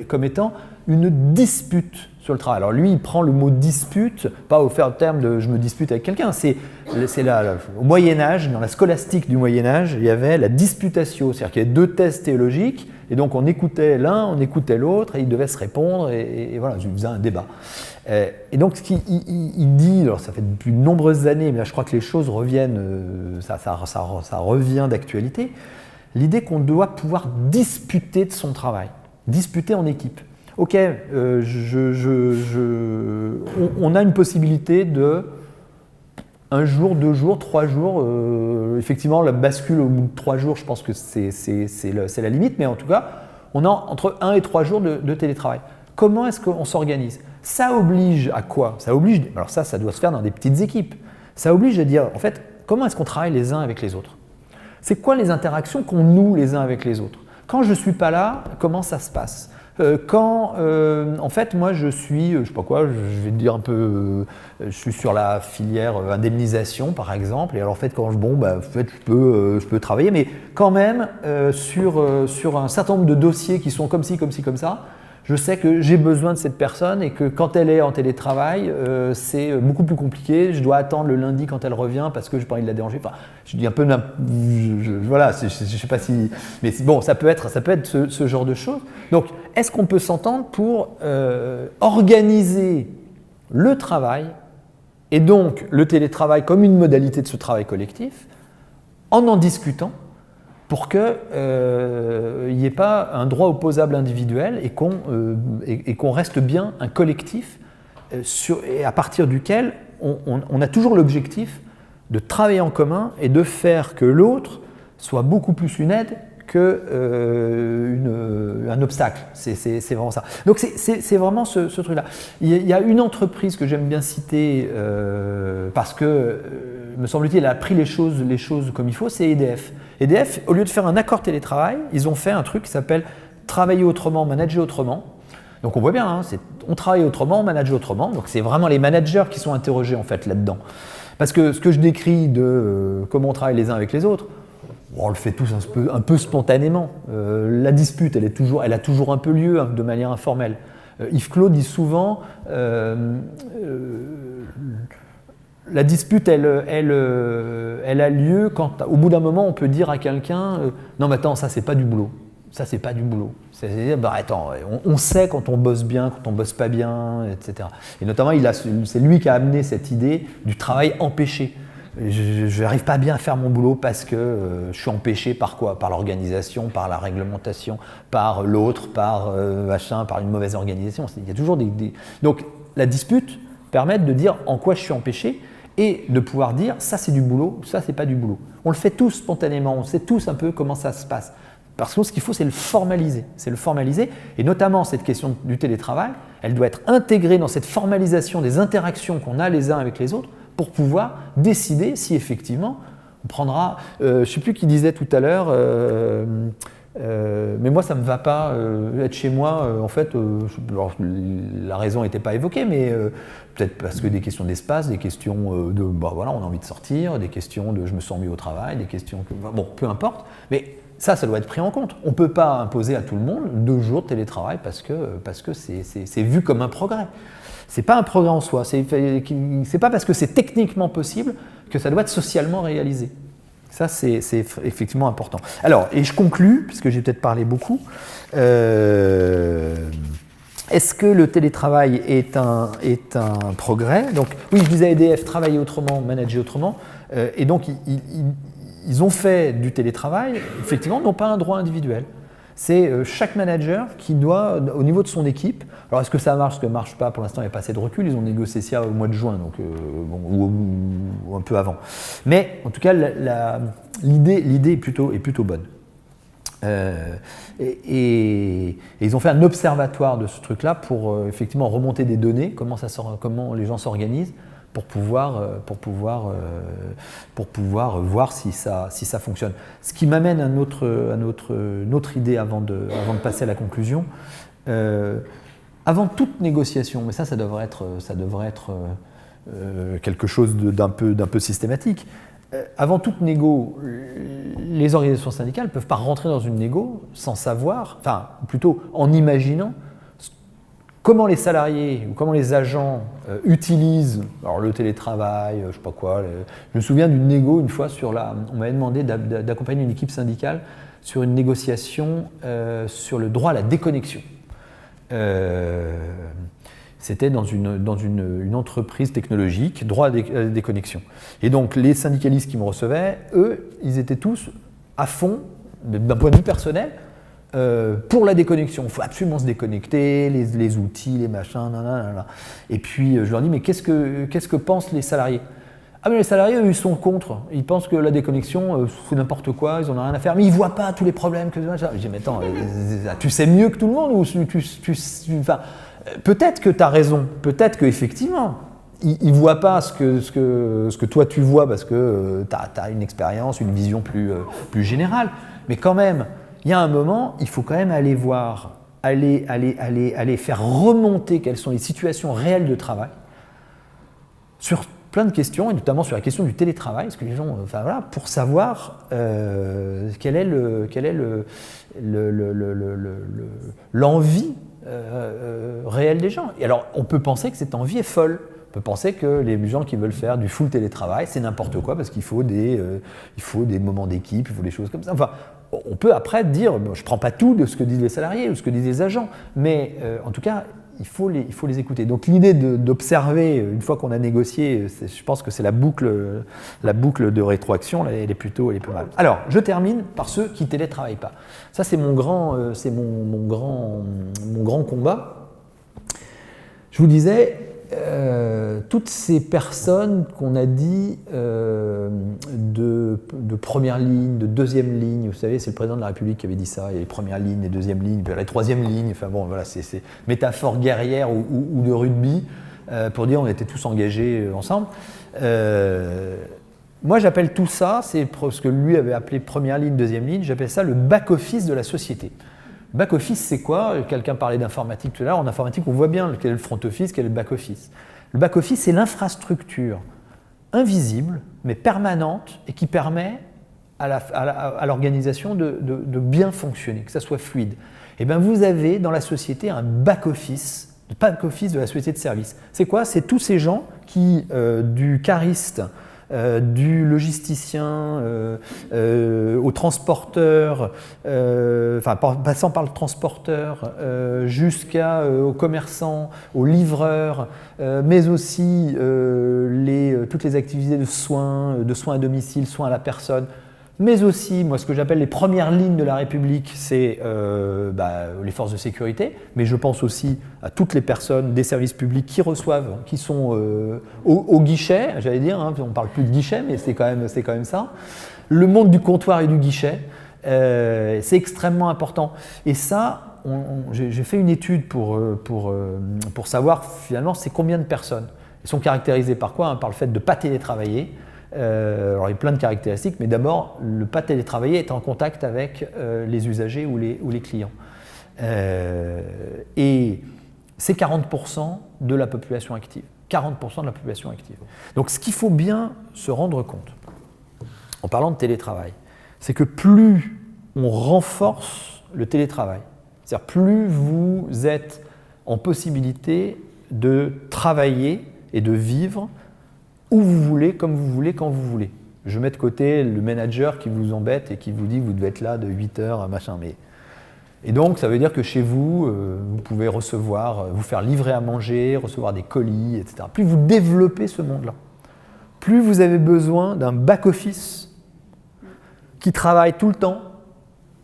Speaker 2: comme étant une dispute sur le travail. Alors lui, il prend le mot dispute, pas au terme de je me dispute avec quelqu'un, c'est au Moyen-Âge, dans la scolastique du Moyen-Âge, il y avait la disputatio, c'est-à-dire qu'il y avait deux thèses théologiques, et donc on écoutait l'un, on écoutait l'autre, et ils devaient se répondre, et voilà, il faisait un débat. Et donc ce qu'il dit, alors ça fait depuis de nombreuses années, mais là je crois que les choses reviennent, ça revient d'actualité, l'idée qu'on doit pouvoir disputer de son travail, disputer en équipe. Ok, on a une possibilité de 1 jour, 2 jours, 3 jours. Effectivement, la bascule au bout de 3 jours, je pense que c'est la limite, mais en tout cas, on a entre 1 et 3 jours de télétravail. Comment est-ce qu'on s'organise? Ça oblige à quoi? Ça oblige, alors ça doit se faire dans des petites équipes. Ça oblige à dire, en fait, comment est-ce qu'on travaille les uns avec les autres? C'est quoi les interactions qu'on noue les uns avec les autres? Quand je ne suis pas là, comment ça se passe? Quand, en fait, moi je suis, je sais pas quoi, je vais te dire un peu, je suis sur la filière indemnisation par exemple, et alors en fait, quand en fait, je peux travailler, mais quand même, sur un certain nombre de dossiers qui sont comme ci, comme ci, comme ça, je sais que j'ai besoin de cette personne et que quand elle est en télétravail, c'est beaucoup plus compliqué. Je dois attendre le lundi quand elle revient parce que je n'ai pas envie de la déranger. Enfin, je dis un peu, voilà, je ne sais pas si, mais bon, ça peut être ce genre de choses. Donc, est-ce qu'on peut s'entendre pour organiser le travail et donc le télétravail comme une modalité de ce travail collectif en discutant? Pour qu'il n'y ait pas un droit opposable individuel et qu'on reste bien un collectif et à partir duquel on a toujours l'objectif de travailler en commun et de faire que l'autre soit beaucoup plus une aide qu'un obstacle. C'est vraiment ça. Donc c'est vraiment ce truc-là. Il y a une entreprise que j'aime bien citer parce que, me semble-t-il, elle a pris les choses comme il faut, c'est EDF. EDF, au lieu de faire un accord télétravail, ils ont fait un truc qui s'appelle travailler autrement, manager autrement. Donc on voit bien, hein, on travaille autrement, on manage autrement. Donc c'est vraiment les managers qui sont interrogés en fait là-dedans. Parce que ce que je décris de comment on travaille les uns avec les autres, on le fait tous un peu spontanément. La dispute, elle a toujours un peu lieu de manière informelle. Yves Clos dit souvent la dispute, elle a lieu quand, au bout d'un moment, on peut dire à quelqu'un non, mais attends, ça, c'est pas du boulot. Ça, c'est pas du boulot. Attends, on sait quand on bosse bien, quand on bosse pas bien, etc. Et notamment, c'est lui qui a amené cette idée du travail empêché. Je n'arrive pas bien à faire mon boulot parce que je suis empêché par quoi? Par l'organisation, par la réglementation, par l'autre, par une mauvaise organisation. Il y a toujours Donc, la dispute permet de dire en quoi je suis empêché et de pouvoir dire ça c'est du boulot, ça c'est pas du boulot. On le fait tous spontanément, on sait tous un peu comment ça se passe. Parce que ce qu'il faut, c'est le formaliser. C'est le formaliser. Et notamment, cette question du télétravail, elle doit être intégrée dans cette formalisation des interactions qu'on a les uns avec les autres pour pouvoir décider si effectivement on prendra… je ne sais plus qui disait tout à l'heure, mais moi ça ne me va pas être chez moi, en fait, alors, la raison n'était pas évoquée, mais peut-être parce que des questions d'espace, des questions de, voilà, on a envie de sortir, des questions de je me sens mieux au travail, des questions que, bon, peu importe, mais ça doit être pris en compte. On ne peut pas imposer à tout le monde 2 jours de télétravail parce que c'est vu comme un progrès. Ce n'est pas un progrès en soi, c'est pas parce que c'est techniquement possible que ça doit être socialement réalisé. Ça, c'est effectivement important. Alors, et je conclus, puisque j'ai peut-être parlé beaucoup, est-ce que le télétravail est un progrès? Donc, oui, je disais EDF, travailler autrement, manager autrement, et donc ils ont fait du télétravail, effectivement, n'ont pas un droit individuel. C'est chaque manager qui doit, au niveau de son équipe, alors est-ce que ça marche, est-ce que ça ne marche pas, pour l'instant il n'y a pas assez de recul, ils ont négocié ça au mois de juin, donc, ou un peu avant. Mais en tout cas, l'idée est plutôt bonne. Et ils ont fait un observatoire de ce truc-là pour effectivement remonter des données, comment les gens s'organisent, pour pouvoir voir si ça fonctionne. Ce qui m'amène à une autre idée avant de passer à la conclusion. Avant toute négociation, mais ça devrait être quelque chose d'un peu systématique. Avant toute négo, les organisations syndicales ne peuvent pas rentrer dans une négo sans savoir, enfin plutôt en imaginant comment les salariés ou comment les agents utilisent alors le télétravail, je sais pas quoi. Je me souviens d'une négo une fois on m'avait demandé d'accompagner une équipe syndicale sur une négociation sur le droit à la déconnexion. C'était dans une entreprise technologique, droit à la déconnexion. Et donc les syndicalistes qui me recevaient, eux, ils étaient tous à fond, d'un point de vue personnel, pour la déconnexion. Il faut absolument se déconnecter, les outils, les machins, nanana. Et puis je leur dis, mais qu'est-ce que pensent les salariés? Ah mais les salariés, eux, ils sont contre. Ils pensent que la déconnexion, c'est n'importe quoi, ils n'en ont rien à faire, mais ils ne voient pas tous les problèmes que ça. Je dis, mais attends, tu sais mieux que tout le monde ou enfin, peut-être que tu as raison, peut-être qu'effectivement, ils ne voient pas ce que toi tu vois parce que tu as une expérience, une vision plus générale. Mais quand même, il y a un moment, il faut quand même aller voir, aller faire remonter quelles sont les situations réelles de travail sur plein de questions, et notamment sur la question du télétravail, parce que les gens, enfin voilà, pour savoir quelle est l'envie réelle des gens. Et alors, on peut penser que cette envie est folle. On peut penser que les gens qui veulent faire du full télétravail, c'est n'importe quoi, parce qu'il faut des moments d'équipe, il faut des choses comme ça. Enfin, on peut après dire, bon, je ne prends pas tout de ce que disent les salariés ou ce que disent les agents, mais en tout cas, il faut les écouter. Donc l'idée d'observer, une fois qu'on a négocié, je pense que c'est la boucle de rétroaction, là, elle est pas mal. Alors, je termine par ceux qui ne télétravaillent pas. Ça, c'est mon grand combat. Je vous disais, toutes ces personnes qu'on a dit de première ligne, de deuxième ligne, vous savez, c'est le président de la République qui avait dit ça, il y a les premières lignes, les deuxièmes lignes, puis les troisième lignes, enfin bon, voilà, c'est métaphore guerrière ou de rugby pour dire on était tous engagés ensemble. Moi, j'appelle tout ça, c'est ce que lui avait appelé première ligne, deuxième ligne, j'appelle ça le back-office de la société. Back-office, c'est quoi? Quelqu'un parlait d'informatique tout à l'heure. En informatique, on voit bien quel est le front-office, quel est le back-office. Le back-office, c'est l'infrastructure invisible, mais permanente, et qui permet à l'organisation de bien fonctionner, que ça soit fluide. Et bien, vous avez dans la société un back-office de la société de service. C'est quoi? C'est tous ces gens qui, du cariste, du logisticien au transporteur, passant par le transporteur jusqu'aux commerçants, aux livreurs, mais aussi toutes les activités de soins à domicile, soins à la personne, mais aussi, moi, ce que j'appelle les premières lignes de la République, c'est les forces de sécurité, mais je pense aussi à toutes les personnes des services publics qui reçoivent, qui sont au guichet, j'allais dire, hein, on ne parle plus de guichet, mais c'est quand même ça. Le monde du comptoir et du guichet, c'est extrêmement important. Et ça, j'ai fait une étude pour savoir finalement c'est combien de personnes. Elles sont caractérisées par quoi? Par le fait de ne pas télétravailler. Alors il y a plein de caractéristiques, mais d'abord, le pas télétravailler est en contact avec les usagers ou les clients. Et c'est 40% de la population active. 40% de la population active. Donc ce qu'il faut bien se rendre compte, en parlant de télétravail, c'est que plus on renforce le télétravail. C'est-à-dire plus vous êtes en possibilité de travailler et de vivre où vous voulez, comme vous voulez, quand vous voulez. Je mets de côté le manager qui vous embête et qui vous dit que vous devez être là de 8h à machin. Et donc, ça veut dire que chez vous, vous pouvez recevoir, vous faire livrer à manger, recevoir des colis, etc. Plus vous développez ce monde-là, plus vous avez besoin d'un back-office qui travaille tout le temps,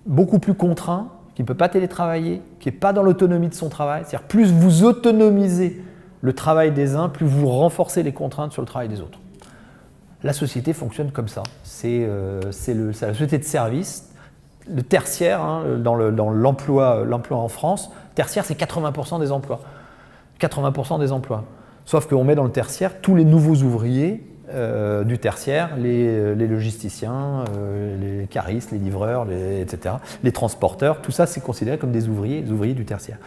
Speaker 2: beaucoup plus contraint, qui ne peut pas télétravailler, qui n'est pas dans l'autonomie de son travail. C'est-à-dire plus vous autonomisez le travail des uns, plus vous renforcez les contraintes sur le travail des autres. La société fonctionne comme ça. C'est la société de service. Le tertiaire, hein, dans l'emploi en France, tertiaire, c'est 80% des emplois. 80% des emplois. Sauf qu'on met dans le tertiaire tous les nouveaux ouvriers du tertiaire, les logisticiens, les caristes, les livreurs, etc., les transporteurs, tout ça, c'est considéré comme des ouvriers du tertiaire.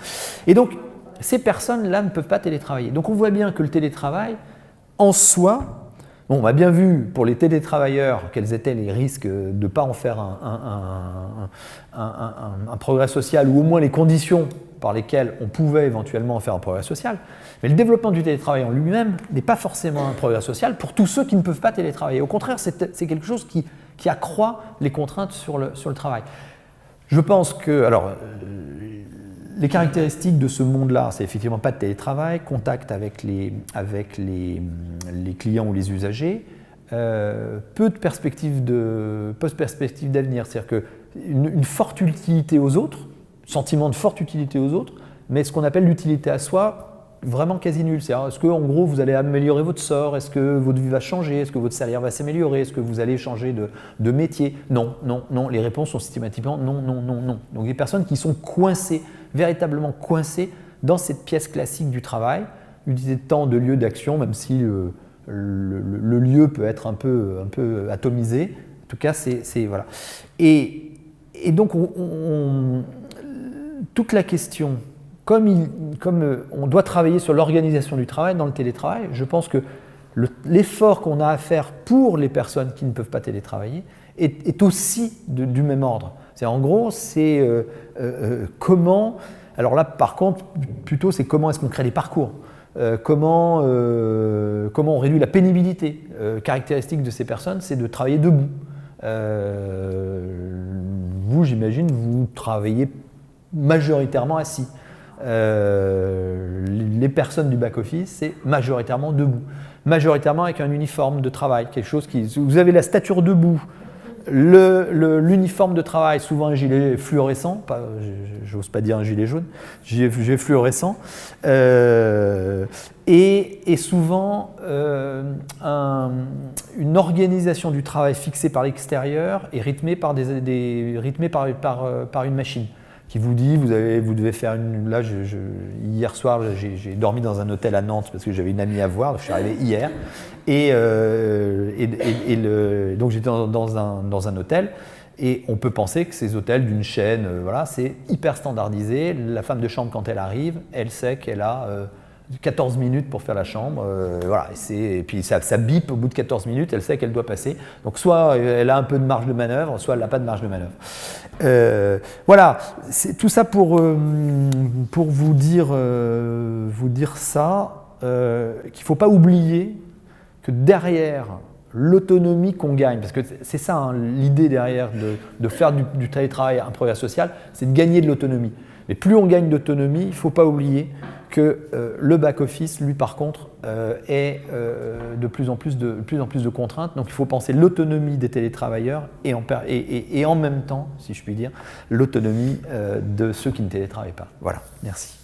Speaker 2: Et donc, ces personnes-là ne peuvent pas télétravailler. Donc, on voit bien que le télétravail, en soi, bon, on a bien vu pour les télétravailleurs quels étaient les risques de ne pas en faire un progrès social, ou au moins les conditions par lesquelles on pouvait éventuellement en faire un progrès social. Mais le développement du télétravail en lui-même n'est pas forcément un progrès social pour tous ceux qui ne peuvent pas télétravailler. Au contraire, c'est quelque chose qui accroît les contraintes sur le travail. Je pense que, alors, les caractéristiques de ce monde-là, c'est effectivement pas de télétravail, contact avec les clients ou les usagers, peu de perspectives d'avenir, c'est-à-dire qu'une forte utilité aux autres, sentiment de forte utilité aux autres, mais ce qu'on appelle l'utilité à soi, vraiment quasi nulle. C'est-à-dire, est-ce que en gros vous allez améliorer votre sort, est-ce que votre vie va changer, est-ce que votre salaire va s'améliorer, est-ce que vous allez changer de métier? Non, non, non. Les réponses sont systématiquement non, non, non, non. Donc des personnes qui sont coincées, véritablement coincées dans cette pièce classique du travail, l'unité de temps de lieu d'action, même si le lieu peut être un peu atomisé. En tout cas, c'est voilà. Et donc toute la question, comme on doit travailler sur l'organisation du travail dans le télétravail, je pense que l'effort qu'on a à faire pour les personnes qui ne peuvent pas télétravailler est aussi du même ordre. En gros, c'est comment, alors là par contre, plutôt c'est comment est-ce qu'on crée des parcours, comment on réduit la pénibilité. Caractéristique de ces personnes, c'est de travailler debout. Vous, j'imagine, vous travaillez majoritairement assis. Les personnes du back-office, c'est majoritairement debout. Majoritairement avec un uniforme de travail, quelque chose qui... Vous avez la stature debout, l'uniforme de travail, souvent un gilet fluorescent, j'ose pas dire un gilet jaune, gilet fluorescent, et souvent une organisation du travail fixée par l'extérieur et rythmée par une machine qui vous dit vous devez faire une... Là, hier soir, j'ai dormi dans un hôtel à Nantes parce que j'avais une amie à voir, donc je suis arrivé hier. Donc j'étais dans un hôtel, et on peut penser que ces hôtels d'une chaîne, voilà, c'est hyper standardisé. La femme de chambre, quand elle arrive, elle sait qu'elle a 14 minutes pour faire la chambre, voilà, et puis ça bip au bout de 14 minutes, elle sait qu'elle doit passer. Donc soit elle a un peu de marge de manœuvre, soit elle n'a pas de marge de manœuvre. Voilà, c'est tout ça pour vous dire ça, qu'il ne faut pas oublier que derrière l'autonomie qu'on gagne, parce que c'est ça hein, l'idée derrière de faire du télétravail un progrès social, c'est de gagner de l'autonomie. Mais plus on gagne d'autonomie, il ne faut pas oublier que le back-office, lui par contre, est de plus en plus de contraintes. Donc il faut penser l'autonomie des télétravailleurs et en même temps, si je puis dire, l'autonomie de ceux qui ne télétravaillent pas. Voilà, merci.